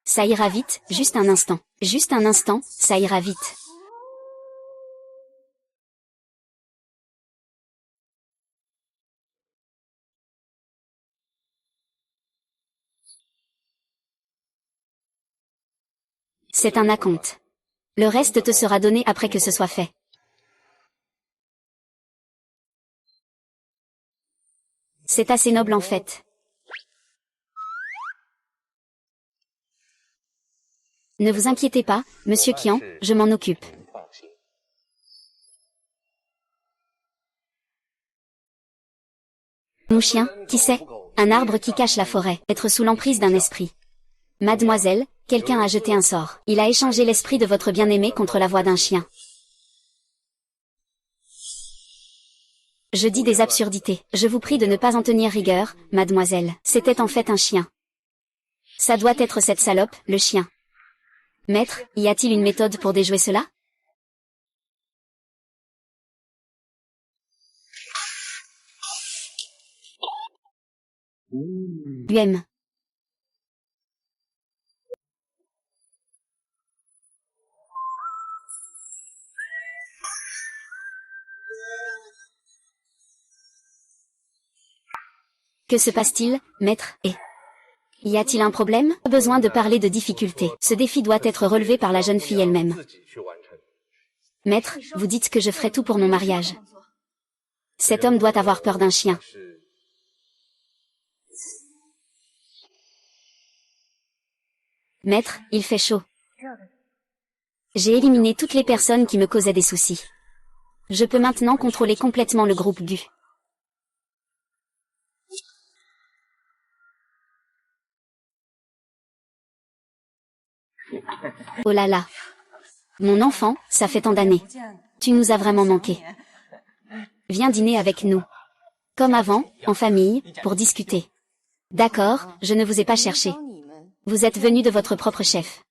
Ça ira vite, juste un instant. Juste un instant, ça ira vite. C'est un acompte. Le reste te sera donné après que ce soit fait. C'est assez noble en fait. Ne vous inquiétez pas, Monsieur Qian, je m'en occupe. Mon chien, qui sait? Un arbre qui cache la forêt, être sous l'emprise d'un esprit. Mademoiselle, quelqu'un a jeté un sort. Il a échangé l'esprit de votre bien-aimé contre la voix d'un chien. Je dis des absurdités. Je vous prie de ne pas en tenir rigueur, mademoiselle. C'était en fait un chien. Ça doit être cette salope, le chien. Maître, y a-t-il une méthode pour déjouer cela? UM. Que se passe-t-il, maître, et y a-t-il un problème? Pas besoin de parler de difficultés. Ce défi doit être relevé par la jeune fille elle-même. Maître, vous dites que je ferai tout pour mon mariage. Cet homme doit avoir peur d'un chien. Maître, il fait chaud. J'ai éliminé toutes les personnes qui me causaient des soucis. Je peux maintenant contrôler complètement le groupe Bu. Oh là là. Mon enfant, ça fait tant d'années. Tu nous as vraiment manqué. Viens dîner avec nous. Comme avant, en famille, pour discuter. D'accord, je ne vous ai pas cherché. Vous êtes venu de votre propre chef.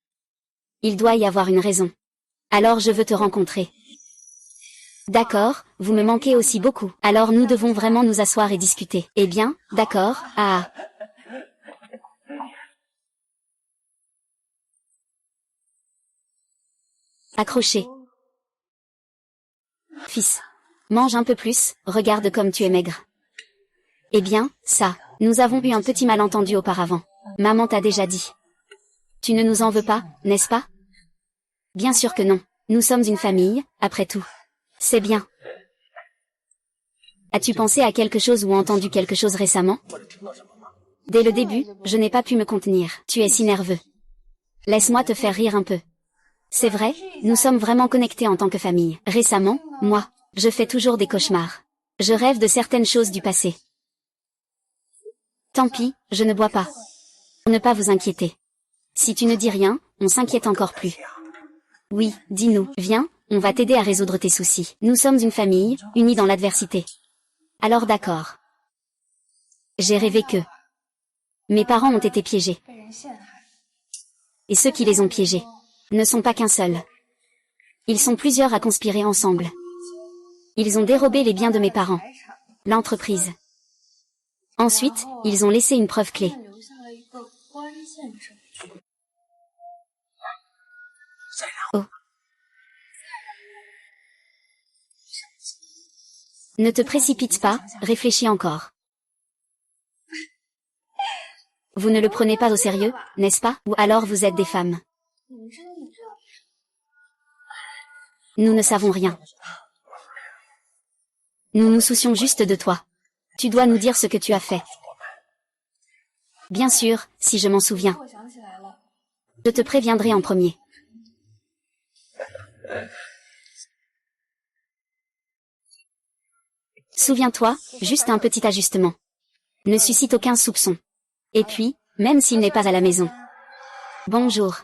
Il doit y avoir une raison. Alors je veux te rencontrer. D'accord, vous me manquez aussi beaucoup. Alors nous devons vraiment nous asseoir et discuter. Eh bien, d'accord, ah. Accroché. Fils. Mange un peu plus, regarde comme tu es maigre. Eh bien, ça, nous avons eu un petit malentendu auparavant. Maman t'a déjà dit. Tu ne nous en veux pas, n'est-ce pas? Bien sûr que non. Nous sommes une famille, après tout. C'est bien. As-tu pensé à quelque chose ou entendu quelque chose récemment? Dès le début, je n'ai pas pu me contenir. Tu es si nerveux. Laisse-moi te faire rire un peu. C'est vrai, nous sommes vraiment connectés en tant que famille. Récemment, moi, je fais toujours des cauchemars. Je rêve de certaines choses du passé. Tant pis, je ne bois pas. Pour ne pas vous inquiéter. Si tu ne dis rien, on s'inquiète encore plus. Oui, dis-nous, viens, on va t'aider à résoudre tes soucis. Nous sommes une famille, unie dans l'adversité. Alors d'accord. J'ai rêvé que mes parents ont été piégés. Et ceux qui les ont piégés ne sont pas qu'un seul. Ils sont plusieurs à conspirer ensemble. Ils ont dérobé les biens de mes parents. L'entreprise. Ensuite, ils ont laissé une preuve clé. Oh. Ne te précipite pas, réfléchis encore. Vous ne le prenez pas au sérieux, n'est-ce pas? Ou alors vous êtes des femmes. Nous ne savons rien. Nous nous soucions juste de toi. Tu dois nous dire ce que tu as fait. Bien sûr, si je m'en souviens. Je te préviendrai en premier. Souviens-toi, juste un petit ajustement. Ne suscite aucun soupçon. Et puis, même s'il n'est pas à la maison. Bonjour.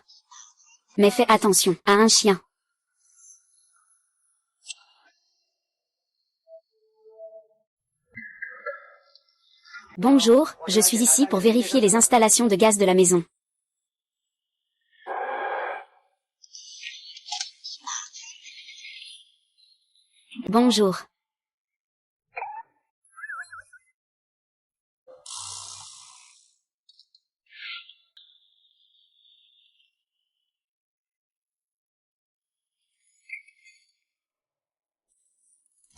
Mais fais attention à un chien. Bonjour, je suis ici pour vérifier les installations de gaz de la maison. Bonjour.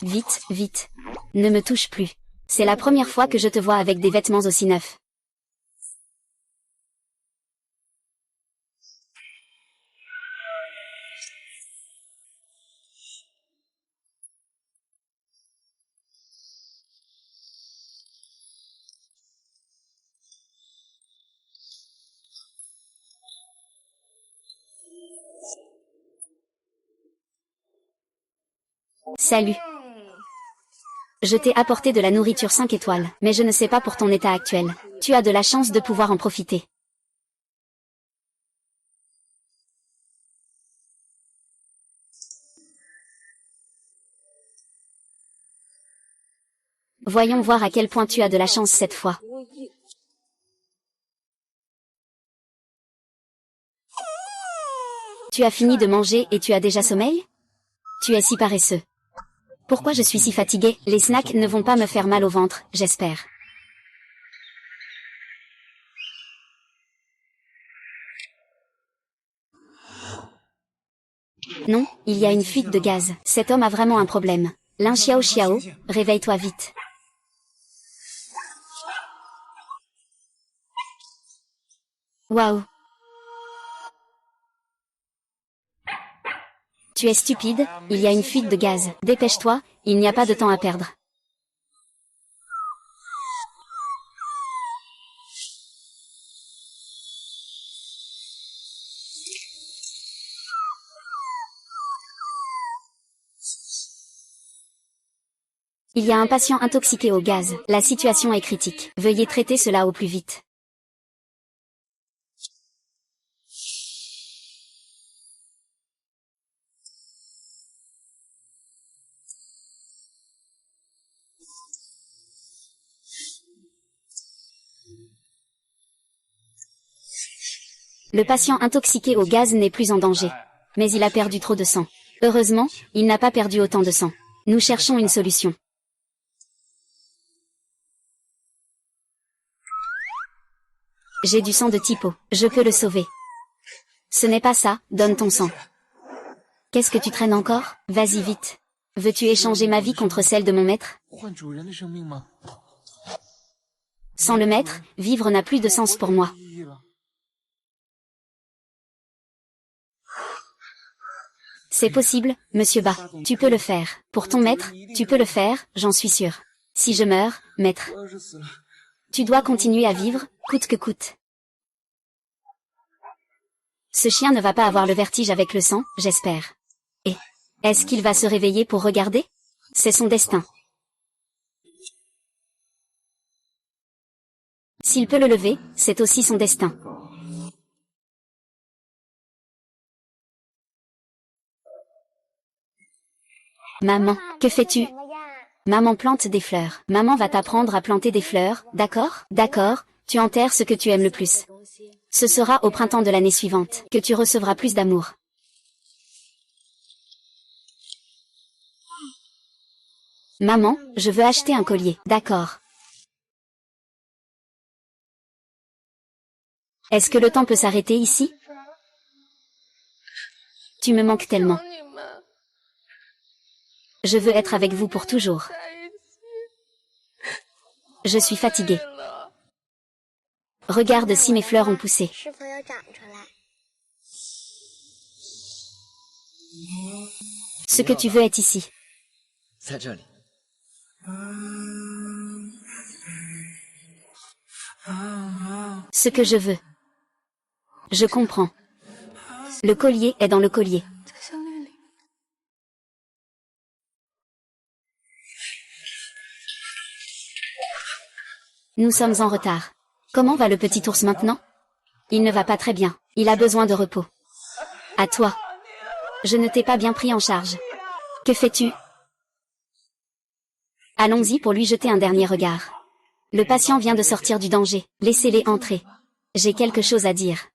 Vite, vite. Ne me touche plus. C'est la première fois que je te vois avec des vêtements aussi neufs. Salut. Je t'ai apporté de la nourriture 5 étoiles, mais je ne sais pas pour ton état actuel. Tu as de la chance de pouvoir en profiter. Voyons voir à quel point tu as de la chance cette fois. Tu as fini de manger et tu as déjà sommeil? Tu es si paresseux. Pourquoi je suis si fatiguée? Les snacks ne vont pas me faire mal au ventre, j'espère. Non, il y a une fuite de gaz. Cet homme a vraiment un problème. Lin Xiao Xiao, réveille-toi vite. Waouh. Tu es stupide, il y a une fuite de gaz. Dépêche-toi, il n'y a pas de temps à perdre. Il y a un patient intoxiqué au gaz. La situation est critique. Veuillez traiter cela au plus vite. Le patient intoxiqué au gaz n'est plus en danger. Mais il a perdu trop de sang. Heureusement, il n'a pas perdu autant de sang. Nous cherchons une solution. J'ai du sang de typo. Je peux le sauver. Ce n'est pas ça, donne ton sang. Qu'est-ce que tu traînes encore? Vas-y vite. Veux-tu échanger ma vie contre celle de mon maître? Sans le maître, vivre n'a plus de sens pour moi. C'est possible, monsieur Ba. Tu peux le faire. Pour ton maître, tu peux le faire, j'en suis sûr. Si je meurs, maître. Tu dois continuer à vivre, coûte que coûte. Ce chien ne va pas avoir le vertige avec le sang, j'espère. Et est-ce qu'il va se réveiller pour regarder? C'est son destin. S'il peut le lever, c'est aussi son destin. Maman, que fais-tu? Maman plante des fleurs. Maman va t'apprendre à planter des fleurs, d'accord? D'accord, tu enterres ce que tu aimes le plus. Ce sera au printemps de l'année suivante que tu recevras plus d'amour. Maman, je veux acheter un collier. D'accord. Est-ce que le temps peut s'arrêter ici? Tu me manques tellement. Je veux être avec vous pour toujours. Je suis fatiguée. Regarde si mes fleurs ont poussé. Ce que tu veux est ici. Ce que je veux. Je comprends. Le collier est dans le collier. Nous sommes en retard. Comment va le petit ours maintenant? Il ne va pas très bien. Il a besoin de repos. À toi. Je ne t'ai pas bien pris en charge. Que fais-tu? Allons-y pour lui jeter un dernier regard. Le patient vient de sortir du danger. Laissez-les entrer. J'ai quelque chose à dire.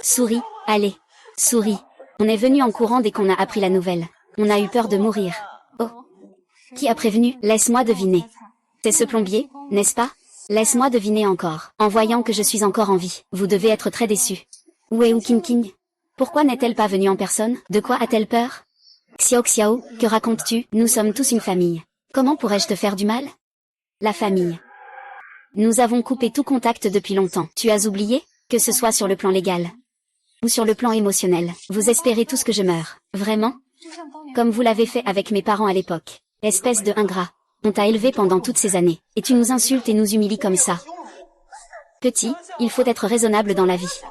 Souris, allez. Souris. On est venu en courant dès qu'on a appris la nouvelle. On a eu peur de mourir. Oh. Qui a prévenu? Laisse-moi deviner. C'est ce plombier, n'est-ce pas? Laisse-moi deviner encore. En voyant que je suis encore en vie, vous devez être très déçu. Où est King King? Pourquoi n'est-elle pas venue en personne? De quoi a-t-elle peur? Xiao Xiao, que racontes-tu? Nous sommes tous une famille. Comment pourrais-je te faire du mal? La famille. Nous avons coupé tout contact depuis longtemps. Tu as oublié? Que ce soit sur le plan légal ou sur le plan émotionnel. Vous espérez tous que je meure. Vraiment? Comme vous l'avez fait avec mes parents à l'époque. Espèce de ingrat. On t'a élevé pendant toutes ces années, et tu nous insultes et nous humilies comme ça. Petit, il faut être raisonnable dans la vie.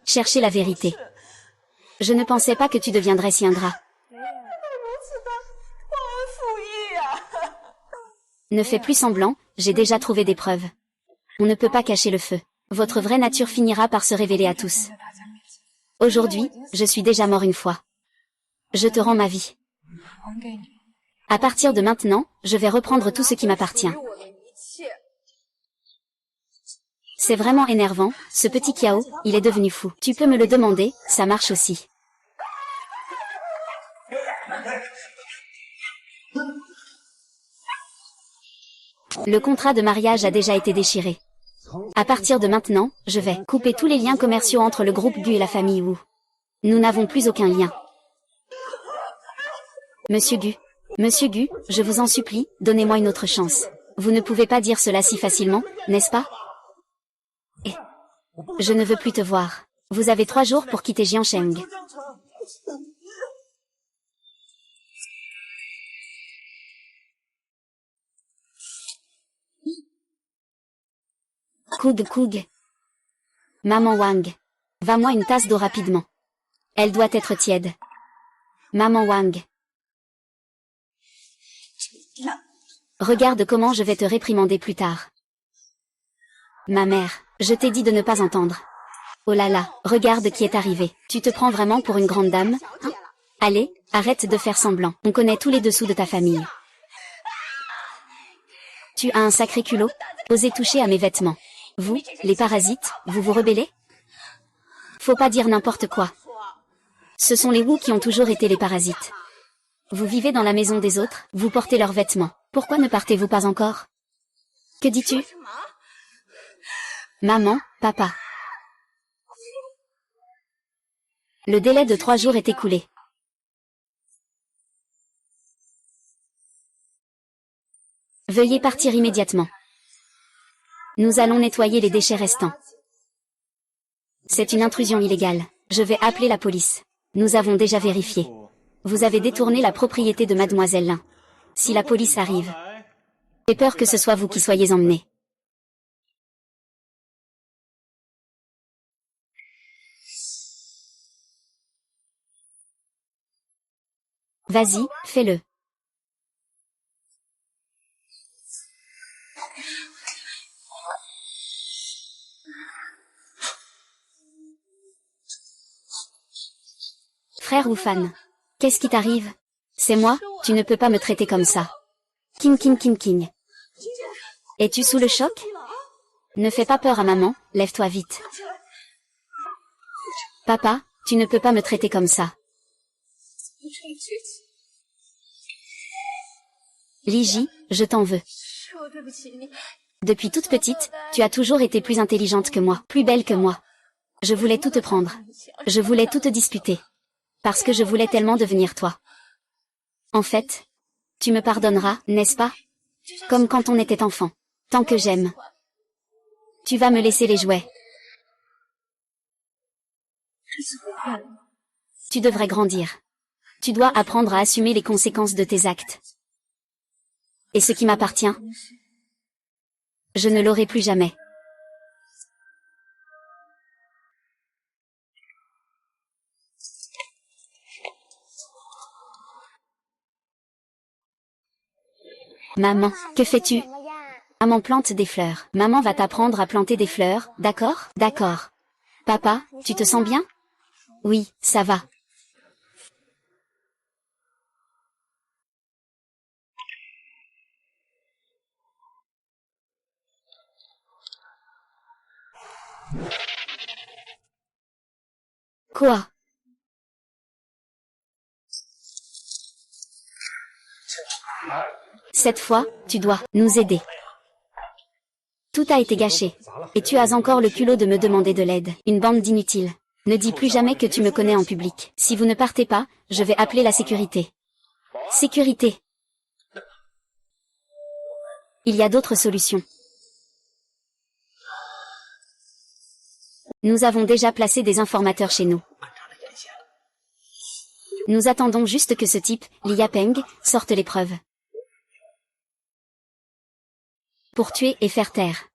Cherchez la vérité. Je ne pensais pas que tu deviendrais si ingrat. Ne fais plus semblant, j'ai déjà trouvé des preuves. On ne peut pas cacher le feu. Votre vraie nature finira par se révéler à tous. Aujourd'hui, je suis déjà mort une fois. Je te rends ma vie. À partir de maintenant, je vais reprendre tout ce qui m'appartient. C'est vraiment énervant, ce petit Kiao, il est devenu fou. Tu peux me le demander, ça marche aussi. Le contrat de mariage a déjà été déchiré. À partir de maintenant, je vais couper tous les liens commerciaux entre le groupe Gu et la famille Wu. Nous n'avons plus aucun lien. Monsieur Gu, je vous en supplie, donnez-moi une autre chance. Vous ne pouvez pas dire cela si facilement, n'est-ce pas? Et je ne veux plus te voir. Vous avez 3 jours pour quitter Jiansheng. Koug. Maman Wang. Va-moi une tasse d'eau rapidement. Elle doit être tiède. Maman Wang. Regarde comment je vais te réprimander plus tard. Ma mère, je t'ai dit de ne pas entendre. Oh là là, regarde qui est arrivé. Tu te prends vraiment pour une grande dame, hein? Allez, arrête de faire semblant. On connaît tous les dessous de ta famille. Tu as un sacré culot. Osez toucher à mes vêtements. Vous, les parasites, vous vous rebellez? Faut pas dire n'importe quoi. Ce sont les Wu qui ont toujours été les parasites. Vous vivez dans la maison des autres, vous portez leurs vêtements. Pourquoi ne partez-vous pas encore? Que dis-tu? Maman, papa. Le délai de 3 jours est écoulé. Veuillez partir immédiatement. Nous allons nettoyer les déchets restants. C'est une intrusion illégale. Je vais appeler la police. Nous avons déjà vérifié. Vous avez détourné la propriété de Mademoiselle Lin. Si la police arrive, j'ai peur que ce soit vous qui soyez emmenés. Vas-y, fais-le. Frère ou fan? Qu'est-ce qui t'arrive? C'est moi, tu ne peux pas me traiter comme ça. King. Es-tu sous le choc? Ne fais pas peur à maman, lève-toi vite. Papa, tu ne peux pas me traiter comme ça. Liji, je t'en veux. Depuis toute petite, tu as toujours été plus intelligente que moi, plus belle que moi. Je voulais tout te prendre. Je voulais tout te disputer. Parce que je voulais tellement devenir toi. En fait, tu me pardonneras, n'est-ce pas? Comme quand on était enfant. Tant que j'aime. Tu vas me laisser les jouets. Tu devrais grandir. Tu dois apprendre à assumer les conséquences de tes actes. Et ce qui m'appartient, je ne l'aurai plus jamais. Maman, que fais-tu? Maman plante des fleurs. Maman va t'apprendre à planter des fleurs, d'accord? D'accord. Papa, tu te sens bien? Oui, ça va. Quoi? Cette fois, tu dois nous aider. Tout a été gâché. Et tu as encore le culot de me demander de l'aide. Une bande d'inutiles. Ne dis plus jamais que tu me connais en public. Si vous ne partez pas, je vais appeler la sécurité. Sécurité. Il y a d'autres solutions. Nous avons déjà placé des informateurs chez nous. Nous attendons juste que ce type, Li Peng, sorte les preuves. Pour tuer et faire taire.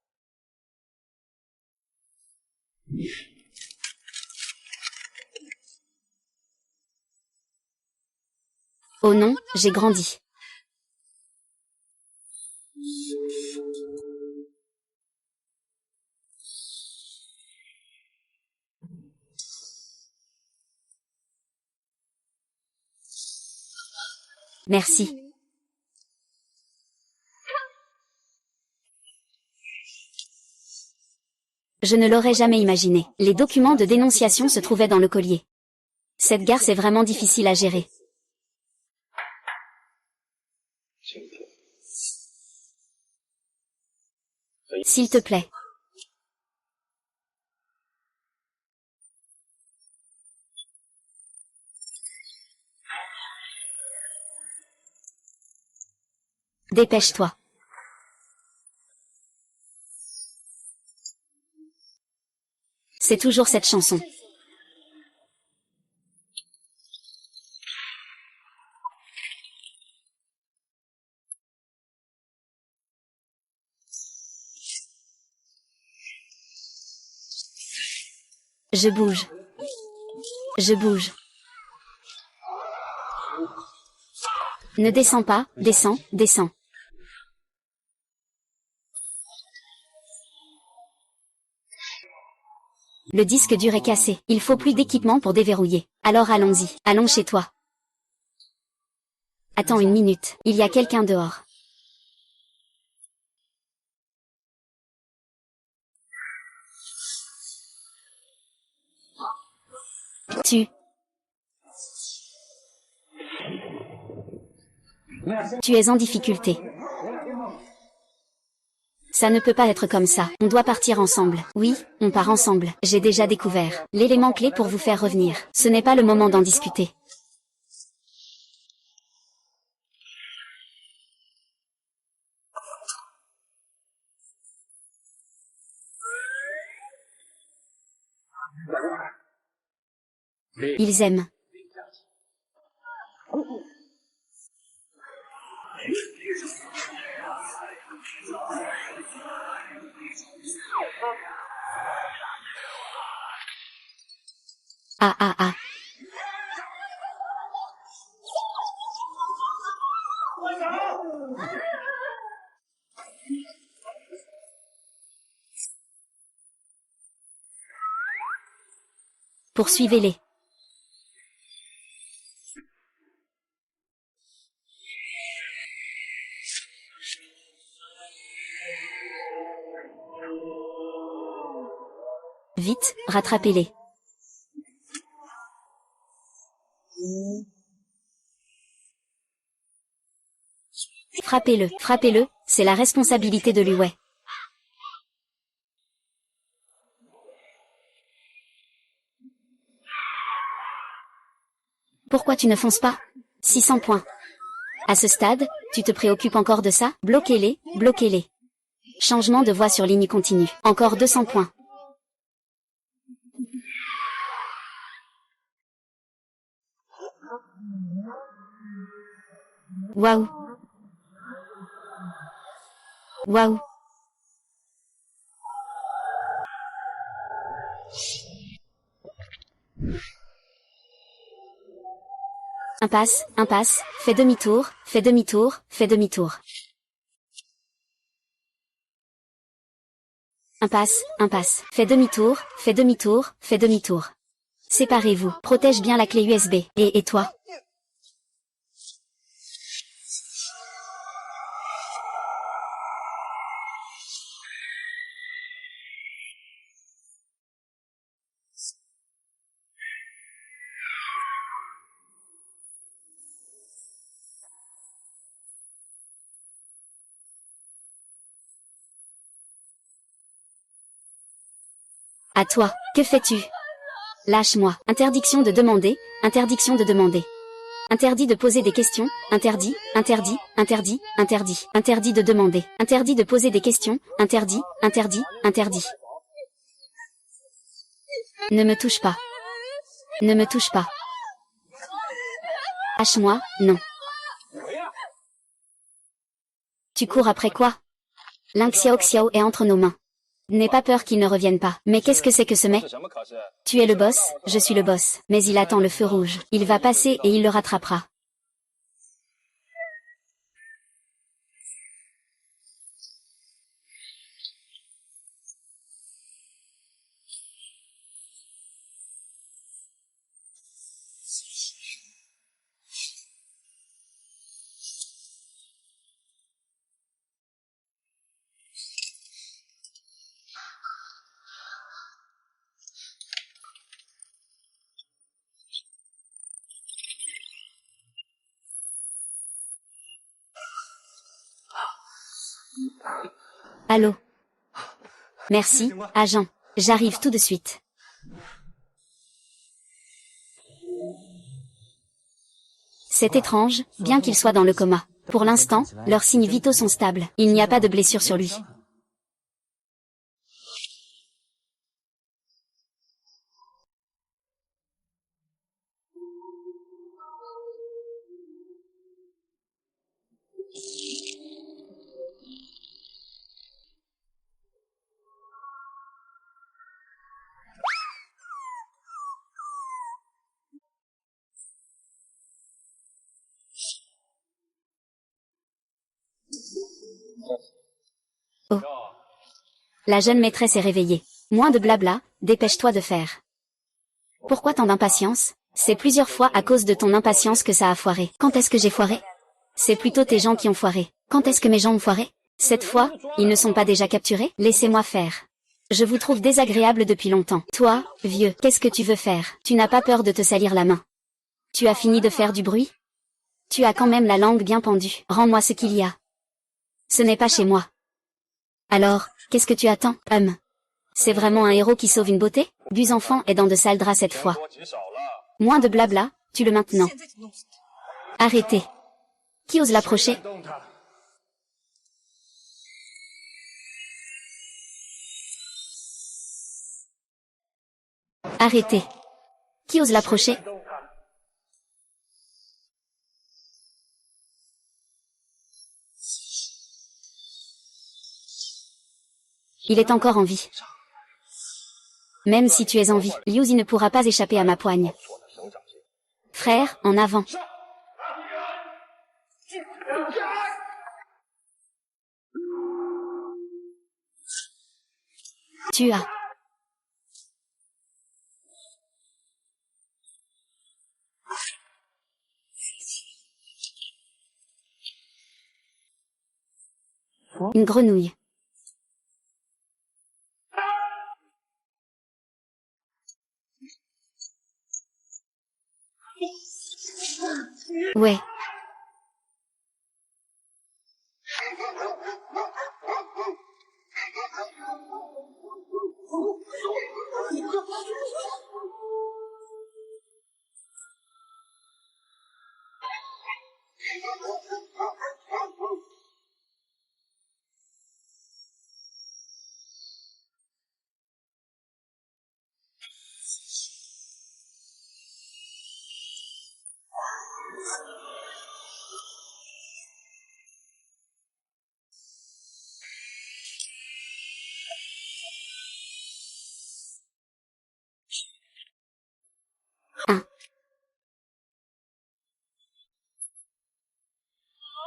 Oh non, j'ai grandi. Merci. Je ne l'aurais jamais imaginé. Les documents de dénonciation se trouvaient dans le collier. Cette garce est vraiment difficile à gérer. S'il te plaît. Dépêche-toi. C'est toujours cette chanson. Je bouge. Je bouge. Ne descends pas, descends, descends. Le disque dur est cassé. Il faut plus d'équipement pour déverrouiller. Alors allons-y. Allons chez toi. Attends une minute. Il y a quelqu'un dehors. Tu es en difficulté. Ça ne peut pas être comme ça. On doit partir ensemble. Oui, on part ensemble. J'ai déjà découvert l'élément clé pour vous faire revenir. Ce n'est pas le moment d'en discuter. Ils aiment. Ah ah ah. Poursuivez-les. Vite, rattrapez-les. Frappez-le, frappez-le, c'est la responsabilité de Luwei. Pourquoi tu ne fonces pas? 600 points. À ce stade, tu te préoccupes encore de ça? Bloquez-les, bloquez-les. Changement de voie sur ligne continue. Encore 200 points. Waouh. Waouh. Impasse, impasse, fais demi-tour, fais demi-tour, fais demi-tour. Impasse, impasse, fais demi-tour, fais demi-tour, fais demi-tour. Séparez-vous, protège bien la clé USB. Et toi? À toi, que fais-tu? Lâche-moi. Interdiction de demander, interdiction de demander. Interdit de poser des questions, interdit, interdit, interdit, interdit. Interdit de demander. Interdit de poser des questions, interdit, interdit, interdit. Ne me touche pas. Ne me touche pas. Lâche-moi, non. Tu cours après quoi? Ling Xiao Xiao est entre nos mains. N'aie pas peur qu'il ne revienne pas. Mais qu'est-ce que c'est que ce mec? Tu es le boss, je suis le boss. Mais il attend le feu rouge. Il va passer et il le rattrapera. Allô? Merci, agent. J'arrive tout de suite. C'est étrange, bien qu'il soit dans le coma. Pour l'instant, leurs signes vitaux sont stables. Il n'y a pas de blessure sur lui. Oh. La jeune maîtresse est réveillée. Moins de blabla, dépêche-toi de faire. Pourquoi tant d'impatience? C'est plusieurs fois à cause de ton impatience que ça a foiré. Quand est-ce que j'ai foiré? C'est plutôt tes gens qui ont foiré. Quand est-ce que mes gens ont foiré? Cette fois, ils ne sont pas déjà capturés? Laissez-moi faire. Je vous trouve désagréable depuis longtemps. Toi, vieux, qu'est-ce que tu veux faire? Tu n'as pas peur de te salir la main? Tu as fini de faire du bruit? Tu as quand même la langue bien pendue. Rends-moi ce qu'il y a. Ce n'est pas chez moi. Alors, qu'est-ce que tu attends, C'est vraiment un héros qui sauve une beauté? Bus enfant est dans de sales draps cette fois. Moins de blabla, tue-le maintenant. Arrêtez. Qui ose l'approcher? Arrêtez. Qui ose l'approcher? Il est encore en vie. Même si tu es en vie, Liuzi ne pourra pas échapper à ma poigne. Frère, en avant. Tu as. Une grenouille. Ouais. Un.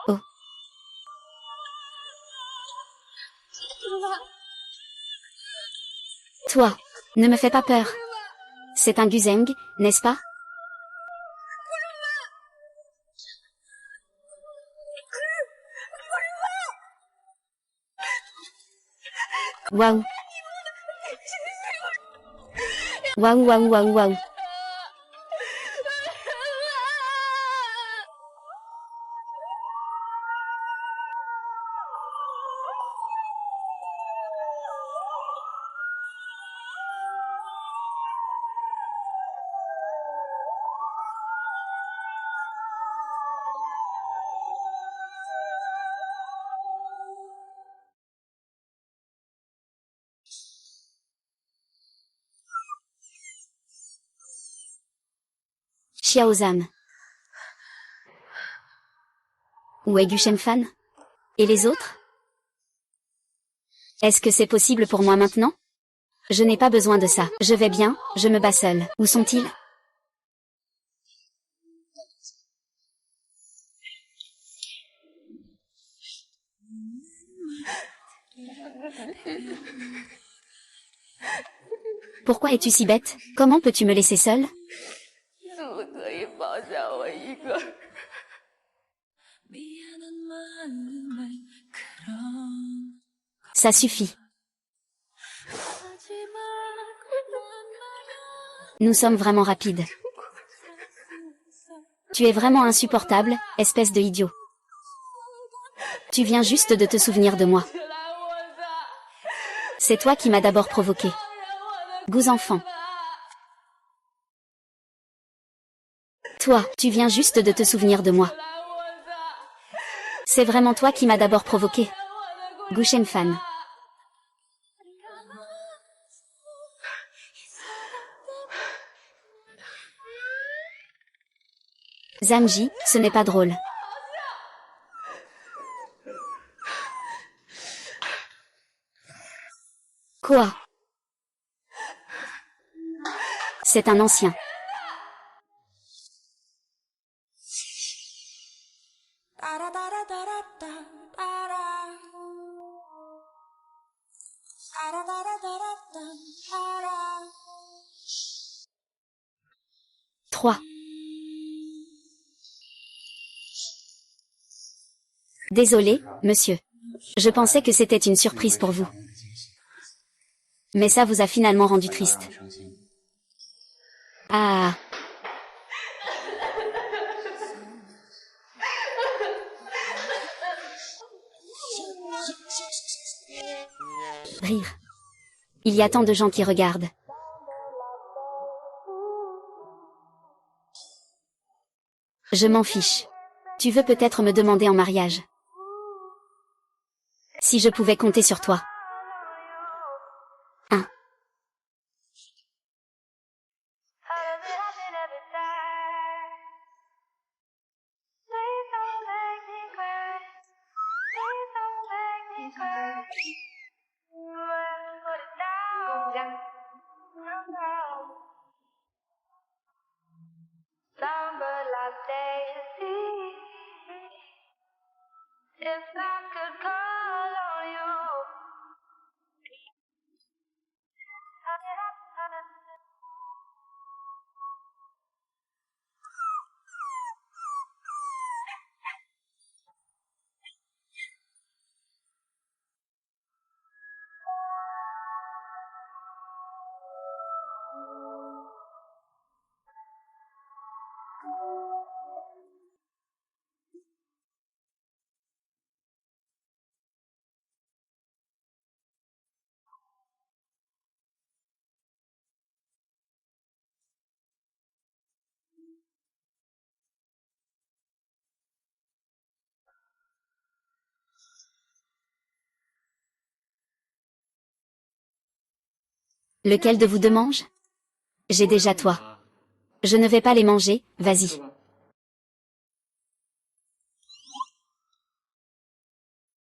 Oh. Toi, ne me fais pas peur. C'est un Guzeng, n'est-ce pas? Waouh. Waouh waouh waouh waouh. Xiaozam. Où est Gu Shenfan? Et les autres? Est-ce que c'est possible pour moi maintenant? Je n'ai pas besoin de ça. Je vais bien, je me bats seule. Où sont-ils? Pourquoi es-tu si bête? Comment peux-tu me laisser seule? Ça suffit. Nous sommes vraiment rapides. Tu es vraiment insupportable, espèce de idiot. Tu viens juste de te souvenir de moi. C'est toi qui m'as d'abord provoqué. Goûts enfant. Toi, tu viens juste de te souvenir de moi. C'est vraiment toi qui m'as d'abord provoqué. Gu Shenfan. Zamji, ce n'est pas drôle. Quoi? C'est un ancien. Trois. Désolé, monsieur. Je pensais que c'était une surprise pour vous. Mais ça vous a finalement rendu triste. Ah. Rire. Il y a tant de gens qui regardent. Je m'en fiche. Tu veux peut-être me demander en mariage. Si je pouvais compter sur toi. 1. Lequel de vous deux mange? J'ai déjà toi. Je ne vais pas les manger, vas-y.